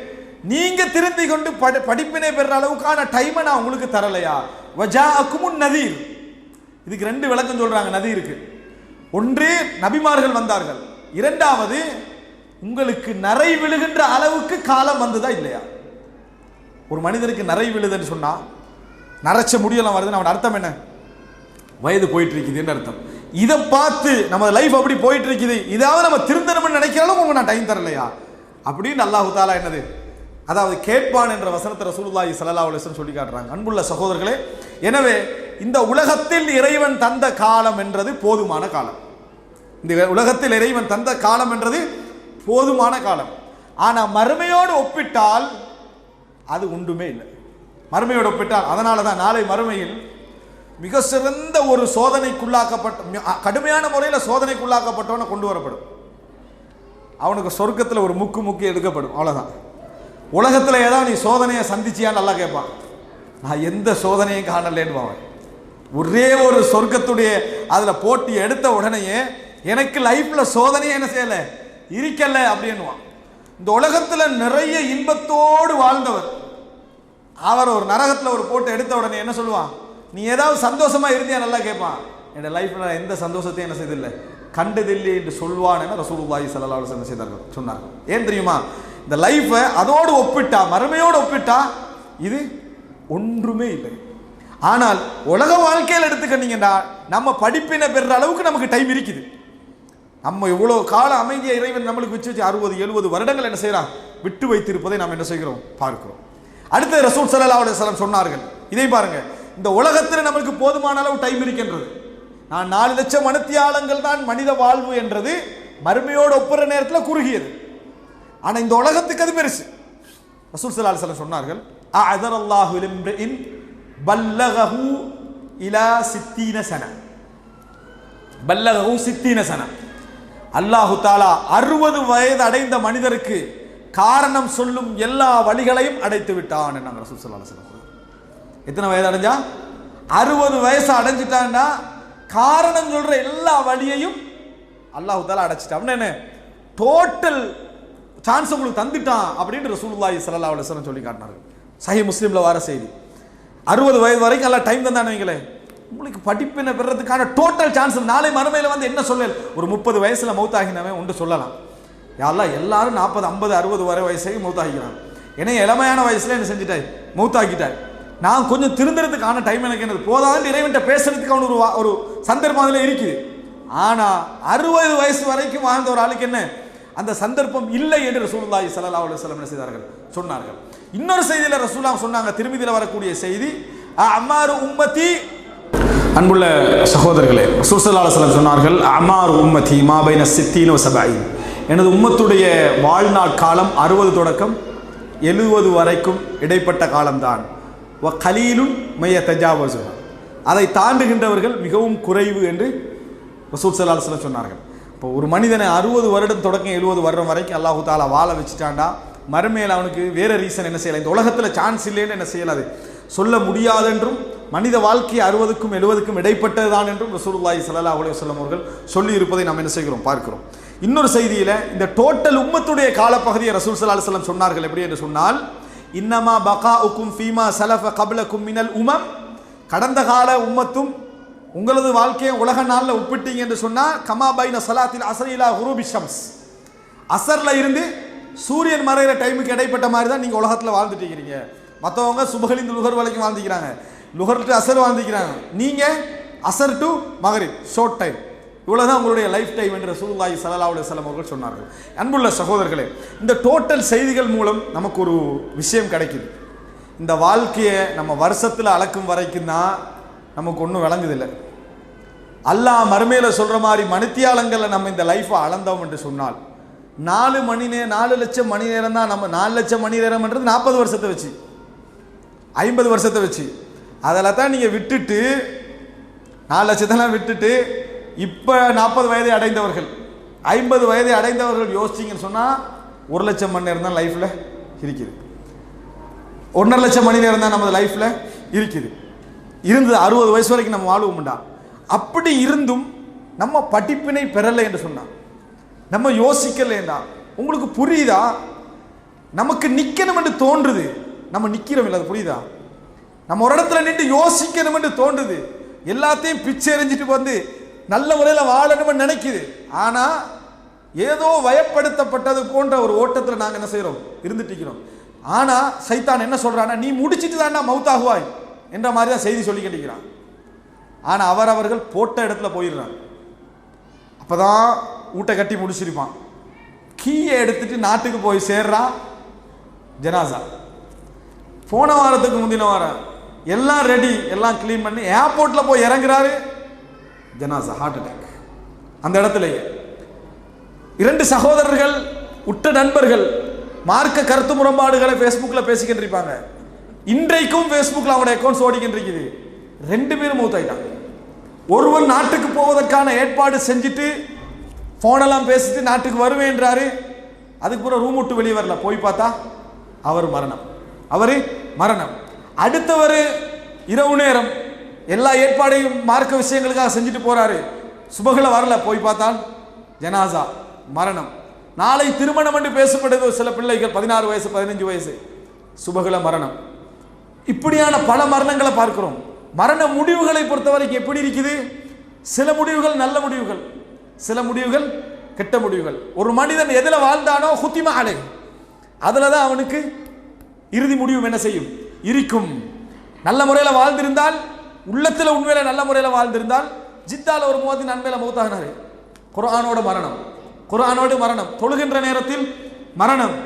நீங்க திருந்தி கொண்டு படிப்பினை பெற அளவுக்கான டைமை நான் உங்களுக்கு தரலையா? வஜாஅகுமுன் நதீர். இதுக்கு 2 விளக்கம் சொல்றாங்க நதீருக்கு. ஒன்று, நபிமார்கள் வந்தார்கள். இரண்டாவது, உங்களுக்கு நரை விழுகின்ற அளவுக்கு காலம் வந்ததா இல்லையா? ஒரு மனிதருக்கு நரை விழுதுன்னு சொன்னா நரைச்ச முடியெல்லாம் வருதுன்னு அவன் அர்த்தம் என்ன? வயது போயிட்டு இருக்குதுன்னு அர்த்தம். இதை பார்த்து நம்ம லைஃப் அப்படி போயிட்டு இருக்குது, இதாவது நம்ம திருந்தணும்னு நினைக்கிறாலும் உங்களுக்கு நான் டைம் தரலையா அப்படின்னு அல்லாஹு தாலா என்னது, அதாவது கேட்பான் என்ற வசனத்தை ரசூலுல்லாஹி ஸல்லல்லாஹு அலைஹி வஸல்லம் சொல்லி காட்டுறாங்க. அன்புள்ள சகோதரர்களே, எனவே இந்த உலகத்தில் இறைவன் தந்த காலம் என்றது போதுமான காலம். இந்த உலகத்தில் இறைவன் தந்த காலம் என்றது போதுமான காலம். ஆனால் மறுமையோடு ஒப்பிட்டால் அது ஒன்றுமே இல்லை. மறுமையோடு ஒப்பிட்டால், அதனால தான் நாளை மறுமையில் மிக சிறந்த ஒரு சோதனைக்குள்ளாக்கப்பட்ட, கடுமையான முறையில் சோதனைக்குள்ளாக்கப்பட்டவனை கொண்டு வரப்படும். அவனுக்கு சொர்க்கத்தில் ஒரு முக்கு எடுக்கப்படும், அவ்வளோதான். உலகத்தில் ஏதாவது நீ சோதனையை சந்திச்சியான்னு நல்லா கேட்பான். நான் எந்த சோதனையும் காணலேன்னு அவன். ஒரே ஒரு சொர்க்கத்துடைய அதில் போட்டி எடுத்த உடனேயே எனக்கு லைஃப்பில் சோதனையை என்ன செய்யலை இருக்கல அப்படின்னுவான். இந்த உலகத்தில் நிறைய இன்பத்தோடு வாழ்ந்தவர் அவர் ஒரு நரகத்தில் ஒரு போட்டு எடுத்த உடனே என்ன சொல்லுவான், நீ ஏதாவது சந்தோஷமா இருந்தியா நல்லா கேட்பான். என் லைஃப்பில் எந்த சந்தோஷத்தையும் என்ன செய்தில்லை, கண்டதில்லை என்று சொல்வான் என ரசூலுல்லாஹி ஸல்லல்லாஹு அலைஹி வஸல்லம் சொன்னார்கள். ஏன் தெரியுமா, இந்த லைஃபை அதோடு ஒப்பிட்டா, மறுமையோடு ஒப்பிட்டா இது ஒன்றுமே இல்லை. ஆனால் உலக வாழ்க்கையில் எடுத்துக்கிட்டீங்கன்னா நம்ம படிப்பினை பெறுற அளவுக்கு நமக்கு டைம் இருக்குது. நம்ம இவ்வளோ கால அமைதியை இறைவன் நம்மளுக்கு வச்சு 60-70 வருடங்கள் என்ன செய்யலாம் விட்டு வைத்திருப்பதை நாம் என்ன செய்கிறோம் பார்க்கிறோம். அடுத்து ரசூல் ஸல்லல்லாஹு அலைஹி வஸல்லம் சொன்னார்கள், இதை பாருங்க, இந்த உலகத்தில் நமக்கு போதுமான அளவு டைம் இருக்கின்றது. நான் 4 லட்சம் மணித்தியாலங்கள் தான் மனித வாழ்வு என்றது மறுமையோடு ஒப்புற நேரத்தில் குறுகியது. ஆனால் இந்த உலகத்துக்கு அது பெருசு. ரசூல் ஸல்லல்லாஹு அலைஹி வஸல்லம் சொன்னார்கள், அஅதரல்லாஹு லிம்ரிஇன் பல்லகஹு இலா 60 சன, பல்லகஹு 60 சன. அல்லாஹு தாலா 60 வயது அடைந்த மனிதருக்கு காரணம் சொல்லும் எல்லா வழிகளையும் அடைத்து விட்டான் என்னாங்க ரசூல் ஸல்லல்லாஹு அலைஹி வஸல்லம். எத்தனை வயது அடைஞ்சா? 60 வயசு அடைஞ்சிட்டான்னா காரணம் சொல்ற எல்லா வழியையும் அல்லாஹு தாலா அடைச்சிட்டான். என்ன டோட்டல் சான்ஸ் உங்களுக்கு தந்துட்டான் அப்படின்னு ரசூலுல்லாஹி ஸல்லல்லாஹு அலைஹி வஸல்லம் சொல்லி காட்டினார்கள். சஹீஹ் முஸ்லிம்ல வர செய்தி. 60 வயது வரைக்கும் எல்லாம் டைம் தந்தானவங்களே, உங்களுக்கு படிப்பினை பெறதுக்கான டோட்டல் சான்ஸ். நாளை மறுமையில் வந்து என்ன சொல்லல், ஒரு 30 வயசுல மௌத்தாகினவன் ஒன்று சொல்லலாம், யாரெல்லாம் எல்லாரும் 40, 50, 60 வரை வயசை மௌத்தாகிக்கிறாங்க. ஏன்னா இளமையான வயசுல என்ன செஞ்சுட்டாய், மௌத்தாக்கிட்டாய். நான் கொஞ்சம் திருந்துறதுக்கான டைம் எனக்கு என்னது போதாது இறைவன்ட்ட பேசுறதுக்கு அவனு ஒரு சந்தர்ப்பம் அதில் இருக்குது. ஆனால் 60 வயசு வரைக்கும் வாழ்ந்த ஒரு ஆளுக்கு என்ன அந்த சந்தர்ப்பம் இல்லை என்று ரசூலுல்லாஹி ஸல்லல்லாஹு அலைஹி வஸல்லம் என்ன செய்தார்கள், சொன்னார்கள். இன்னொரு செய்தியில ரசூலுல்லாஹ் சொன்னாங்க, திருமிதியில் வரக்கூடிய செய்தி, அமாரு உம்மதி. அன்புள்ள சகோதரர்களே, ரசூல் ஸல்லல்லாஹு அலைஹி வஸல்லம் சொன்னார்கள், அமாரு உம்மதி மா பைன 60 வ 70. எனது உம்மத்துடைய வாழ்நாள் காலம் 60 தொடக்கம் 70 வரைக்கும் இடைப்பட்ட காலம்தான். வ கலீலுன் மைய தஜாவஸு, அதை தாண்டுகின்றவர்கள் மிகவும் குறைவு என்று ரசூல் ஸல்லல்லாஹு அலைஹி வஸல்லம் சொன்னார்கள். இப்போ ஒரு மனிதனை 60 வருடம் தொடக்கம் 70 வருடம் வரைக்கும் அல்லாஹு தாலா வாழ வச்சுட்டாண்டா, மறுமையில் அவனுக்கு வேற ரீசன் என்ன செய்யலாம், இந்த உலகத்தில் சான்ஸ் இல்லைன்னு என்ன செய்யலாது சொல்ல முடியாது என்றும், மனித வாழ்க்கை 60க்கும் 70க்கும் இடைப்பட்டதுதான் என்றும் ரசூலுல்லாஹி ஸல்லல்லாஹு அலைஹி வஸல்லம் அவர்கள் சொல்லி இருப்பதை நாம் என்ன செய்கிறோம் பார்க்கிறோம். இன்னொரு செய்தியில் இந்த டோட்டல் உம்மத்துடைய காலப்பகுதியை ரசூல் ஸல்லல்லாஹு அலைஹி வஸல்லம் சொன்னார்கள். எப்படி என்று சொன்னால், இன்னமா பகாஉக்கும் ஃபீமா சலஃப கப்லக்கும் மினல் உமம், கடந்த கால உம்மத்தும் உங்களது வாழ்க்கையை உலக நாளில் ஒப்பிட்டீங்க என்று சொன்னால், கமா பைன ஸலாத்தில் அஸ்ரி இலா குரூபி ஷம்ஸ், அசரில் இருந்து சூரியன் மறைகிற டைமுக்கு இடைப்பட்ட மாதிரி தான் நீங்கள் உலகத்தில் வாழ்ந்துட்டு இருக்கிறீங்க. மற்றவங்க சுபகலிந்து லுகர் வரைக்கும் வாழ்ந்துக்கிறாங்க, லுகர் டு அசர் வாழ்ந்துக்கிறாங்க, நீங்கள் அசர் டு மகரிப் ஷார்ட் டைம், இவ்வளோதான் உங்களுடைய லைஃப் டைம் என்று ரசூலுல்லாஹி ஸல்லல்லாஹு அலைஹி வஸல்லம் அவர்கள் சொன்னார்கள். அன்புள்ள சகோதரர்களே, இந்த டோட்டல் செய்திகள் மூலம் நமக்கு ஒரு விஷயம் கிடைக்குது. இந்த வாழ்க்கையை நம்ம வருஷத்தில் அளக்கும் வரைக்கும் தான் நமக்கு ஒன்றும் விளங்குதில்லை. அல்லாஹ் மறுமையில் சொல்கிற மாதிரி மணித்தியாலங்களில் நம்ம இந்த லைஃப்பை அளந்தோம் என்று சொன்னால் 4 லட்சம் மணி நேரம் தான். நம்ம 4 லட்சம் மணி நேரம்ன்றது 40 வருஷத்தை வச்சு, 50 வருஷத்தை வச்சு, அதில் தான் நீங்கள் விட்டுட்டு 4 லட்சத்தெல்லாம் விட்டுட்டு இப்போ 40 வயதை அடைந்தவர்கள் 50 வயதை அடைந்தவர்கள் யோசிச்சிங்கன்னு சொன்னால் 1 லட்சம் மணி நேரம் தான் லைஃப்பில் இருக்குது. 1.5 லட்சம் மணி நேரம் தான் நமது லைஃப்பில் இருக்குது. இருந்தது 60 வயசு வரைக்கும் நம்ம வாழ்வோம்டா. அப்படி இருந்தும் நம்ம படிப்பினை பெறலை என்று சொன்னான், நம்ம யோசிக்கலைண்டா. உங்களுக்கு புரியுதா? நமக்கு நிற்கணும் என்று தோன்றுது, நம்ம நிற்கிறோம் இல்லை, அது புரியுதா? நம்ம ஒரு இடத்துல நின்று யோசிக்கணும் என்று தோன்றுது, எல்லாத்தையும் பிச்சை எறிஞ்சிட்டு வந்து நல்ல முறையில் வாழணும்னு நினைக்குது. ஆனால் ஏதோ வயப்படுத்தப்பட்டது போன்ற ஒரு ஓட்டத்தில் நாங்கள் என்ன செய்கிறோம், இருந்துட்டு இருக்கிறோம். ஆனால் சைத்தான் என்ன சொல்கிறான்னா, நீ முடிச்சிட்டு தாண்டா மவுத்தாகுவாய், என்ற மாதிரி தான் செய்தி சொல்லி கண்டிக்கிறான். ஆனால் அவர்கள் போட்ட இடத்துல போயிடுறாங்க. அப்போதான் ஊட்ட கட்டி முடிச்சிருப்பான். கீயை எடுத்துட்டு நாட்டுக்கு போய் சேர்றான். ஜனாசா போன வாரத்துக்கு முந்தின வாரம் எல்லாம் ரெடி, எல்லாம் கிளீன் பண்ணி ஏர்போர்ட்டில் போய் இறங்குறாரு. ஜனாசா ஹார்ட் அட்டாக். அந்த இடத்துலயே 2 சகோதரர்கள், உற்ற நண்பர்கள், மார்க்க கருத்து முரண்பாடுகளை ஃபேஸ்புக்கில் பேசிக்கிட்டு இருப்பாங்க. இன்றைக்கும் ஃபேஸ்புக்கில் அவங்களோட அக்கௌண்ட்ஸ் ஓடிக்கிட்டு இருக்குது. 2 பேரும் மௌத்தாயிட்டாங்க. ஒருவர் நாட்டுக்கு போவதற்கான ஏற்பாடு செஞ்சுட்டு ஃபோனெல்லாம் பேசிட்டு நாட்டுக்கு வருவேன்றாரு. அதுக்கு பிறகு ரூம் விட்டு வெளியே வரல. போய் பார்த்தா அவர் மரணம். அடுத்தவர் இரவு நேரம் எல்லா ஏற்பாடையும் மார்க்க விஷயங்களுக்காக செஞ்சுட்டு போறாரு. சுபகுல வரல. போய் பார்த்தால் ஜனாசா மரணம். நாளை திருமணம் என்று பேசப்படுது. சில பிள்ளைகள் 16 வயசு 15 வயசு சுபகுல மரணம். இப்படியான பல மரணங்களை பார்க்கிறோம். மரண முடிவுகளை பொறுத்த வரைக்கும் எப்படி இருக்குது? சில முடிவுகள் நல்ல முடிவுகள், சில முடிவுகள் கெட்ட முடிவுகள். ஒரு மனிதன் எதுல வாழ்ந்தானோ ஹுத்திமா அலை, அதுல தான் அவனுக்கு இறுதி முடிவு என்ன செய்யும்? இருக்கும். நல்ல முறையில் வாழ்ந்திருந்தால், உள்ளத்தில் உண்மையில நல்ல முறையில் வாழ்ந்திருந்தால், ஜித்தால ஒரு முவாதின் நன்மையில மௌத்தாகினாரு. குர்ஆனோடு மரணம், தொழுகின்ற நேரத்தில் மரணம்.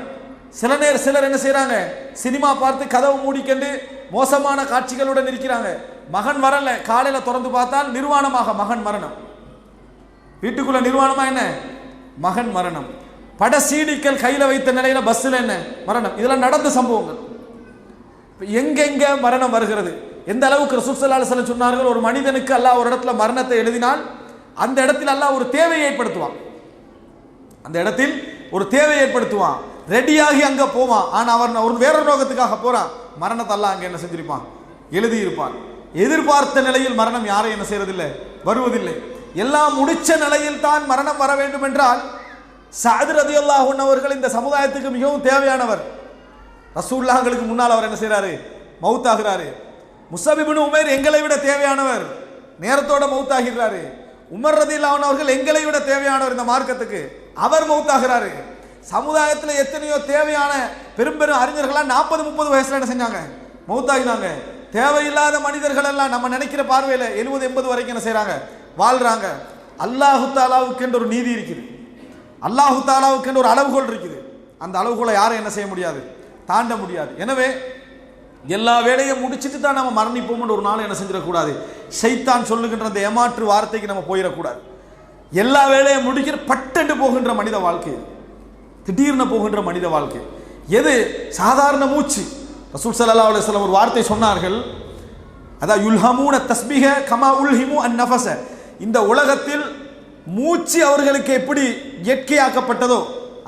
சிலர் என்ன செய்யறாங்க? சினிமா பார்த்து கதவு மூடிக்கண்டு மோசமான காட்சிகளுடன் இருக்கிறாங்க. மகன் வரல, காலையில திறந்து பார்த்தால் நிர்வாணமாக மகன் மரணம். வீட்டுக்குள்ள நிர்வாணமா என்ன? மகன் மரணம். பட சீடிக்கல் கையில வைத்த நிலையில பஸ்ல என்ன மரணம். இதெல்லாம் நடந்த சம்பவங்கள். எங்கெங்க மரணம் வருகிறது? எந்த அளவுக்கு ரசூல் ஸல்லல்லாஹு அலைஹி வஸல்லம் சொன்னார்கள், ஒரு மனிதனுக்கு அல்லாஹ் ஒரு இடத்துல மரணத்தை எழுதினால் அந்த இடத்தில் அல்லாஹ் ஒரு தேவையை ஏற்படுத்துவான். அந்த இடத்தில் ஒரு தேவையை ஏற்படுத்துவான். ரெடியாகி அங்க போவான். ஆனா அவர் ஒரு வேறொரு நோக்கத்துக்காக போறான். மரணத்தை அல்லாஹ் அங்க என்ன செஞ்சிருப்பான்? எழுதி இருப்பான். எதிர்பார்த்த நிலையில் மரணம் யாரை என்ன செய்யறதில்லை, வருவதில்லை. எல்லாம் முடிச்ச நிலையில் தான் மரணம் வர வேண்டும் என்றால் சஅத் ரலியல்லாஹு அன்ஹு அவர்கள் இந்த சமுதாயத்துக்கு மிகவும் தேவையானவர். ரசூலுல்லாஹ்களுக்கு முன்னால் அவர் என்ன செய்யறாரு? மௌத்தாகிறாரு. முஸஅப் இப்னு உமைர் எங்களை விட தேவையானவர், நேரத்தோட மௌத்தாகிறாரு. உமர் ரலியல்லாஹு அன்ஹு அவர்கள் எங்களை விட தேவையானவர் இந்த மார்க்கத்துக்கு, அவர் மௌத்தாகிறாரு. சமுதாயத்தில் எத்தனையோ தேவையான பெரும் அறிஞர்கள்லாம் 40-30 வயசுல என்ன செஞ்சாங்க? மௌத்தாகினாங்க. தேவையில்லாத மனிதர்கள் எல்லாம் நம்ம நினைக்கிற பார்வையில 70-80 வரைக்கும் என்ன செய்யறாங்க? வாழ்றாங்க. அல்லாஹு தாலாவுக்கு என்று ஒரு நீதி இருக்குது, அல்லாஹு தாலாவுக்கு என்று ஒரு அளவுகோல் இருக்குது. அந்த அளவுகோலை யாரும் என்ன செய்ய முடியாது? தாண்ட முடியாது. எனவே எல்லா வேலையும் முடிச்சுட்டு தான் நம்ம மரணிப்போம் ஒரு நாள் என்ன செஞ்சிடக்கூடாது? ஷைத்தான் சொல்லுகின்ற அந்த ஏமாற்று வார்த்தைக்கு நம்ம போயிடக்கூடாது. எல்லா வேலையும் முடிக்கிற பட்டென்று போகின்ற மனித வாழ்க்கை, திடீர்னு போகின்ற மனித வாழ்க்கை. எது சாதாரண மூச்சு? ரசூல் ஸல்லல்லாஹு அலைஹி வஸல்லம் ஒரு வார்த்தை சொன்னார்கள், அதான் யுல்ஹமூன தஸ்பீஹ கமா உல்ஹிமு அன்-நஃபஸ. இந்த உலகத்தில் மூச்சு அவர்களுக்கு எப்படி இயற்கையாக்கப்பட்டதோ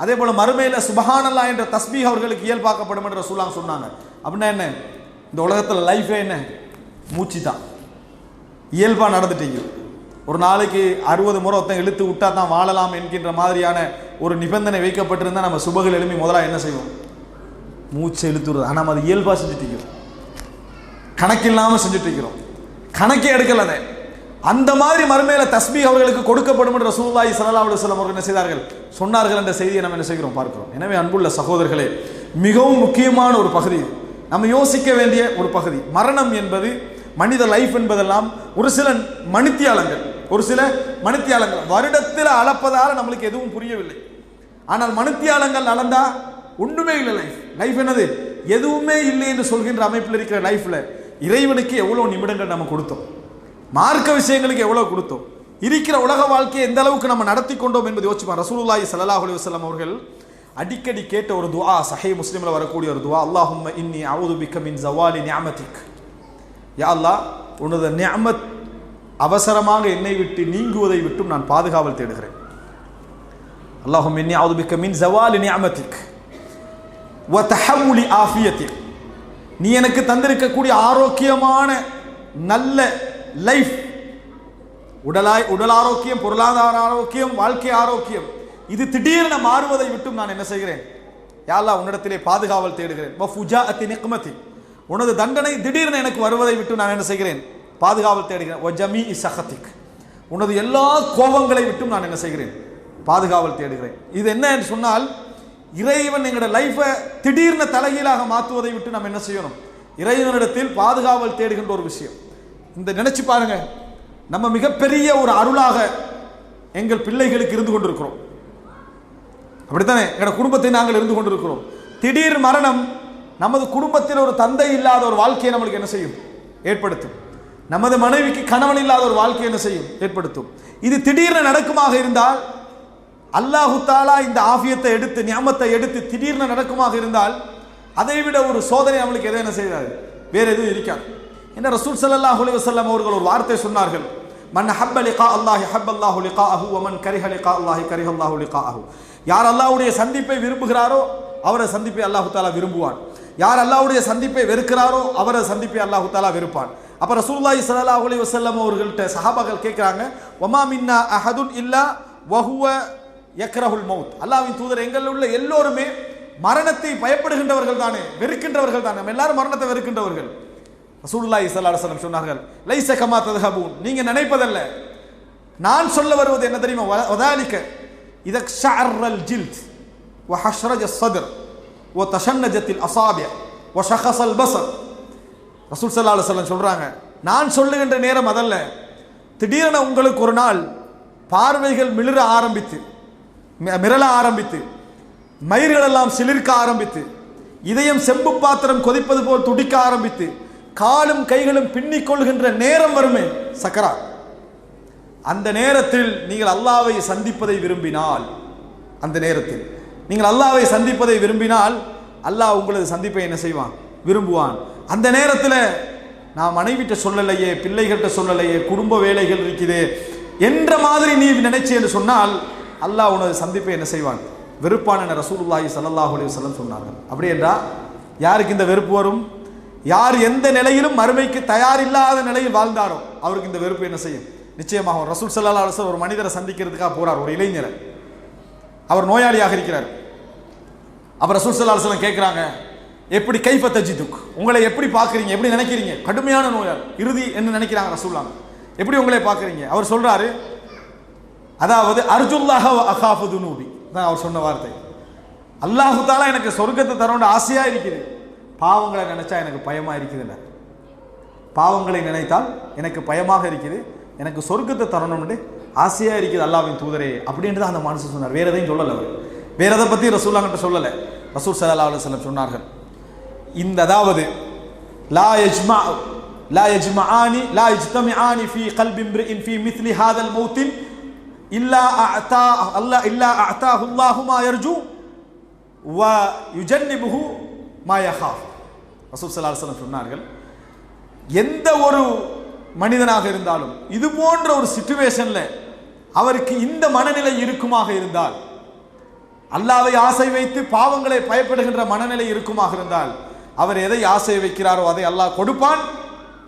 அதே போல மறுமையில சுப்ஹானல்லாஹ் என்ற தஸ்பீஹ் அவர்களுக்கு இயல்பாக்கப்படும் என்று ரசூலுல்லாஹ் சொன்னாங்க. அப்படின்னா என்ன? இந்த உலகத்தில் லைஃபே என்ன? மூச்சு தான். இயல்பா நடந்துட்டீங்க. ஒரு நாளைக்கு 60 முறை ஒருத்தன் இழுத்து விட்டா தான் வாழலாம் என்கின்ற மாதிரியான ஒரு நிபந்தனை வைக்கப்பட்டிருந்தா நம்ம சுபகள் எழுப்பி முதல்ல என்ன செய்வோம்? மூச்சை இழுத்துறது. ஆனால் நம்ம அது இயல்பா செஞ்சுட்டு இருக்கிறோம், கணக்கில்லாமல் செஞ்சுட்டு இருக்கிறோம், கணக்கே எடுக்கல. அந்த மாதிரி மறுமையில தஸ்பீஹ் அவர்களுக்கு கொடுக்கப்படும் என்று ரசூலுல்லாஹி ஸல்லல்லாஹு அலைஹி வஸல்லம் அவர்கள் என்ன செய்தார்கள்? சொன்னார்கள் என்ற செய்தியை நம்ம என்ன செய்கிறோம்? பார்க்கிறோம். எனவே அன்புள்ள சகோதரர்களே, மிகவும் முக்கியமான ஒரு பகுதி, நம்ம யோசிக்க வேண்டிய ஒரு பகுதி. மரணம் என்பது, மனித லைஃப் என்பதெல்லாம் ஒரு சில மணித்தியாலங்கள், வருடத்தில் அளப்பதால் நம்மளுக்கு எதுவும் புரியவில்லை. ஆனால் மணித்தியாலங்கள் அளந்தா ஒன்றுமே இல்லை. லைஃப் என்னது? எதுவுமே இல்லை என்று சொல்கின்ற அமைப்பில் இருக்கிற லைஃப்ல இறைவனுக்கு எவ்வளவு நிமிடங்கள் நம்ம கொடுத்தோம், மார்க்க விஷயங்களுக்கு எவ்வளவு கொடுத்தோம், இருக்கிற உலக வாழ்க்கையை எந்த அளவுக்கு நம்ம நடத்தி கொண்டோம் என்பதை யோசிப்பான். ரசூலுல்லாஹி ஸல்லல்லாஹு அலைஹி வஸல்லம் அவர்கள் அடிக்கடி கேட்ட ஒரு துஆ, சஹீஹ் முஸ்லிம்ல வரக்கூடிய ஒரு துஆ, அல்லாஹும்ம இன்னி அஊது பிக்க மின் ஸவாலி நிஅமதிக். யா அல்லாஹ், உனது நிஅமத் அவசரமாக என்னை விட்டு நீங்குவதை விட்டும் நான் பாதுகாவல் தேடுகிறேன். அல்லாஹும்ம இன்னி அஊது பிக்க மின் ஸவாலி நிஅமதிக் வ தஹவ்வுலி ஆஃபியத்திக். நீ எனக்கு தந்திருக்கக்கூடிய ஆரோக்கியமான நல்ல லைஃப், உடல் ஆரோக்கியம், பொருளாதார ஆரோக்கியம், வாழ்க்கை ஆரோக்கியம், இது திடீரென மாறுவதை விட்டும் நான் என்ன செய்கிறேன்? யா அல்லாஹ், உன்னிடத்திலே பாதுகாவல் தேடுகிறேன். வ ஃபுஜாஅத்தி நிக்மதி, உனது தண்டனை திடீரென எனக்கு வருவதை விட்டு நான் என்ன செய்கிறேன்? பாதுகாவல் தேடுகிறேன். வ ஜமீஇ சஹதிக், உனது எல்லா கோபங்களை விட்டும் நான் என்ன செய்கிறேன்? பாதுகாவல் தேடுகிறேன். இது என்ன என்று சொன்னால், இறைவன் எங்களோட லைஃபை திடீர்னு தலைகீழாக மாற்றுவதை விட்டு நம்ம என்ன செய்யணும்? இறைவனிடத்தில் பாதுகாவல் தேடுகின்ற ஒரு விஷயம். இந்த நினைச்சு பாருங்க, நம்ம மிகப்பெரிய ஒரு அருளாக எங்கள் பிள்ளைகளுக்கு இருந்து கொண்டிருக்கிறோம். அப்படித்தானே? எங்களோட குடும்பத்தை நாங்கள் இருந்து கொண்டிருக்கிறோம். திடீர் மரணம் நமது குடும்பத்தில் ஒரு தந்தை இல்லாத ஒரு வாழ்க்கையை நம்மளுக்கு என்ன செய்யும்? ஏற்படுத்தும். நமது மனைவிக்கு கணவன் இல்லாத ஒரு வாழ்க்கை என்ன செய்யும்? ஏற்படுத்தும். இது திடீர்னு நடக்குமாக இருந்தால், அல்லாஹு தாலா இந்த ஆஃபியத்தை எடுத்து, நியாமத்தை எடுத்து திடீர்னு நடக்குமாக இருந்தால், அதை விட ஒரு சோதனை நம்மளுக்கு எதை என்ன செய்யாது? வேற எதுவும் இருக்காது. என்ன ரசூல் ஸல்லல்லாஹு அலைஹி வஸல்லம் அவர்கள் ஒரு வார்த்தை சொன்னார்கள், மன் ஹப்ப லிகா அல்லாஹி ஹப்பல்லாஹு லிகாஅஹு வ மன் கரிஹ லிகா அல்லாஹி கரிஹல்லாஹு லிகாஅஹு. யார் அல்லாஹ்வுடைய சந்திப்பை விரும்புகிறாரோ அவரை சந்திப்பை அல்லாஹு தாலா விரும்புவான். யார் அல்லாஹ்வுடைய சந்திப்பை வெறுக்கிறாரோ அவரை சந்திப்பை அல்லாஹு தாலா வெறுப்பான். அப்ப ரசூலுல்லாஹி ஸல்லல்லாஹு அலைஹி வஸல்லம் அவர்கள்ட்ட சஹாபாக்கள் கேட்கிறாங்க, வமா மின்னா அஹதுன் இல்லா வஹுவ யக்ரஹுல் மௌத். அல்லாஹ்வின் தூதர், எங்களில் உள்ள எல்லோருமே மரணத்தை பயப்படுகின்றவர்கள் தானே, வெறுக்கின்றவர்கள் தானே, நம்ம எல்லாரும் மரணத்தை வெறுக்கின்றவர்கள். ரசூலுல்லாஹி ஸல்லல்லாஹு அலைஹி வஸல்லம் சொன்னார்கள், லைஸ கமா தத்ஹபூன், நீங்க நினைப்பதல்ல, நான் சொல்ல வருவது என்ன தெரியுமா? வதாலிக இதா ஷஅரல் ஜில்த் வ ஹஷ்ரஜ ஸத்ர் வ தஷன்னஜத்தில் அஸாபி வ ஷഖஸல் பஸர். ரசூல் ஸல்லல்லாஹு அலைஹி வஸல்லம் சொல்றாங்க, நான் சொல்லுகின்ற நேரம் அதல்ல, திடீரென உங்களுக்கு ஒரு நாள் பார்வைகள் மிரள ஆரம்பித்து, மயிர்கள் எல்லாம் சிலிர்க்க ஆரம்பித்து, இதயம் செம்பு பாத்திரம் கொதிப்பது போல் துடிக்க ஆரம்பித்து, காலும் கைகளும் பின்னிக் கொள்கின்ற நேரம் வருமே, சக்கரா. அந்த நேரத்தில் நீங்கள் அல்லாஹ்வை சந்திப்பதை விரும்பினால், அந்த நேரத்தில் நீங்கள் அல்லாஹ்வை சந்திப்பதை விரும்பினால், அல்லாஹ் உங்களது சந்திப்பை என்ன செய்வான்? விரும்புவான். அந்த நேரத்தில் நான் மனைவிட்ட சொல்லலையே, பிள்ளைகள்கிட்ட சொல்லலையே, குடும்ப வேலைகள் இருக்குதே என்ற மாதிரி நீ நினைச்சு என்று சொன்னால், அல்லாஹ் உனது சந்திப்பை என்ன செய்வான்? வெறுப்பான் என ரசூலுல்லாஹி ஸல்லல்லாஹு அலைஹி வஸல்லம் சொன்னார்கள். அப்படி என்றால் யாருக்கு இந்த வெறுப்பு வரும்? யார் எந்த நிலையிலும் மறுமைக்கு தயாரில்லாத நிலையில் வாழ்ந்தாரோ அவருக்கு இந்த வெறுப்பு என்ன செய்யும்? நிச்சயமாக. ரசூல் ஸல்லல்லாஹு அலைஹி வஸல்லம் ஒரு மனிதரை சந்திக்கிறதுக்காக போறார், ஒரு இளைஞரை. அவர் நோயாளியாக இருக்கிறார். அப்ப ரசூல் ஸல்லல்லாஹு அலைஹி வஸல்லம் கேட்கிறாங்க, எப்படி கைஃப தஜிதுக், உங்களை எப்படி பார்க்குறீங்க, எப்படி நினைக்கிறீங்க? கடுமையான நோயாளி, இறுதி என்ன நினைக்கிறாங்க ரசூலுல்லாஹ், எப்படி உங்களை பார்க்குறீங்க? அவர் சொல்றாரு, அதாவது அர்ஜுல்லாஹ வ அகாஃபு துனூபி தான் அவர் சொன்ன வார்த்தை. அல்லாஹு தாலா எனக்கு சொர்க்கத்தை தரணும்னு ஆசையா இருக்குது, பாவங்களை நினைச்சா எனக்கு பயமா இருக்குதுல்ல. பாவங்களை நினைத்தால் எனக்கு பயமாக இருக்குது, எனக்கு சொர்க்கத்தை தரணும்னு ஆசையா இருக்குது அல்லாஹ்வின் தூதரே அப்படின்ட்டு தான் அந்த மனுஷன் சொன்னார். வேற எதையும் சொல்லலை அவர், வேற எதை பத்தி ரசூலுல்லாஹ் கிட்ட சொல்லலை. ரசூல் ஸல்லல்லாஹு அலைஹி வஸல்லம் சொன்னார்கள், இந்த அதாவது லா யஜ்தமிஆனி ஃபீ கல்பி இம்ரிஇன் ஃபீ மித்லி ஹாதல் மௌத்தின் இல்லா அஅதாஹு அல்லாஹு மா யர்ஜு வ யுஜன்னிபுஹு மா யகாஃப். ரசூல் ஸல்லல்லாஹு அலைஹி வஸல்லம் சொன்னார்கள், எந்த ஒரு மனிதனாக இருந்தாலும் இது போன்ற ஒரு சிச்சுவேஷன்ல அவருக்கு இந்த மனநிலை இருக்குமாக இருந்தால், அல்லாஹ்வை ஆசை வைத்து பாவங்களை பயப்படுகின்ற மனநிலை இருக்குமாக இருந்தால், அவர் எதை ஆசை வைக்கிறாரோ அதை அல்லாஹ் கொடுப்பான்,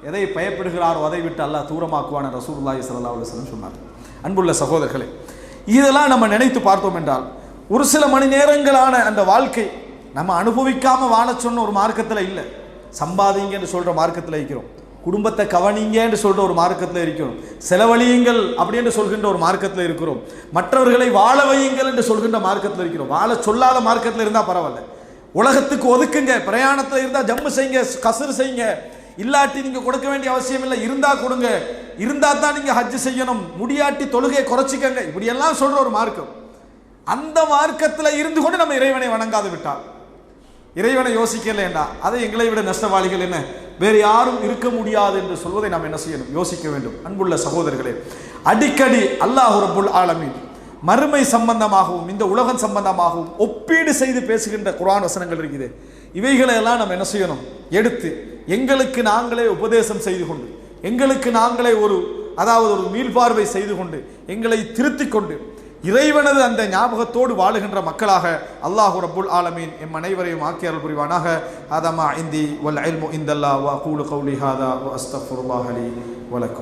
எதை பயப்படுகிறாரோ அதை விட்டு அல்லாஹ் தூரமாக்குவான் ரசூலுல்லாஹி ஸல்லல்லாஹு அலைஹி வஸல்லம் சொன்னார். அன்புள்ள சகோதரர்களே, இதெல்லாம் நம்ம நினைத்து பார்த்தோம் என்றால், ஒரு சில மணி நேரங்களான அந்த வாழ்க்கை நம்ம அனுபவிக்காம வாழ சொன்ன ஒரு மார்க்கத்தில் இல்லை. சம்பாதிங்க என்று சொல்ற மார்க்கத்தில் இருக்கிறோம், குடும்பத்தை கவனிங்க என்று சொல்ற ஒரு மார்க்கத்தில் இருக்கிறோம், செலவழியுங்கள் அப்படி என்று சொல்கின்ற ஒரு மார்க்கத்தில் இருக்கிறோம், மற்றவர்களை வாழ வையுங்கள் என்று சொல்கின்ற மார்க்கத்தில் இருக்கிறோம். வாழ சொல்லாத மார்க்கத்தில் இருந்தால் பரவாயில்ல, உலகத்துக்கு ஒதுக்குங்க, பிரயாணத்தில் இருந்தால் ஜம்மு செய்யுங்க, கசர் செய்யுங்க, இல்லாட்டி நீங்க கொடுக்க வேண்டிய அவசியம் இல்லை, இருந்தா கொடுங்க, இருந்தா தான் நீங்க ஹஜ் செய்யணும், முடியாட்டி தொழுகையை குறைச்சிக்கங்க, இப்படி எல்லாம் சொல்ற ஒரு மார்க்கம். அந்த மார்க்கத்தில் இருந்து கொண்டு நம்ம இறைவனை வணங்காது விட்டால், இறைவனை யோசிக்கலைண்டா அதை எங்களை விட நஷ்டவாளிகள் என்ன வேறு யாரும் இருக்க முடியாது என்று சொல்வதை நாம் என்ன செய்யணும்? யோசிக்க வேண்டும். அன்புள்ள சகோதரர்களே, அடிக்கடி அல்லாஹ் ரப்புல் ஆலமீன் மறுமை சம்பந்தமாகவும் இந்த உலகம் சம்பந்தமாகவும் ஒப்பீடு செய்து பேசுகின்ற குர்ஆன் வசனங்கள் இருக்குது. இவைகளை எல்லாம் நம்ம என்ன செய்யணும்? எடுத்து எங்களுக்கு நாங்களே உபதேசம் செய்து கொண்டு, எங்களுக்கு நாங்களே ஒரு மீள்பார்வை செய்து கொண்டு, எங்களை திருத்திக் கொண்டு, இறைவனது அந்த ஞாபகத்தோடு வாழுகின்ற மக்களாக அல்லாஹ் ரப்புல் ஆலமீன் எம் அனைவரையும் ஆக்கி அருள் புரிவானாக. ஹாதா மா இந்தி வல் இல்மு இந்தல்லாஹ் வ அகூலு கௌலி ஹாதா வ அஸ்தக்ஃபிருல்லாஹ லி வ லக்கும்.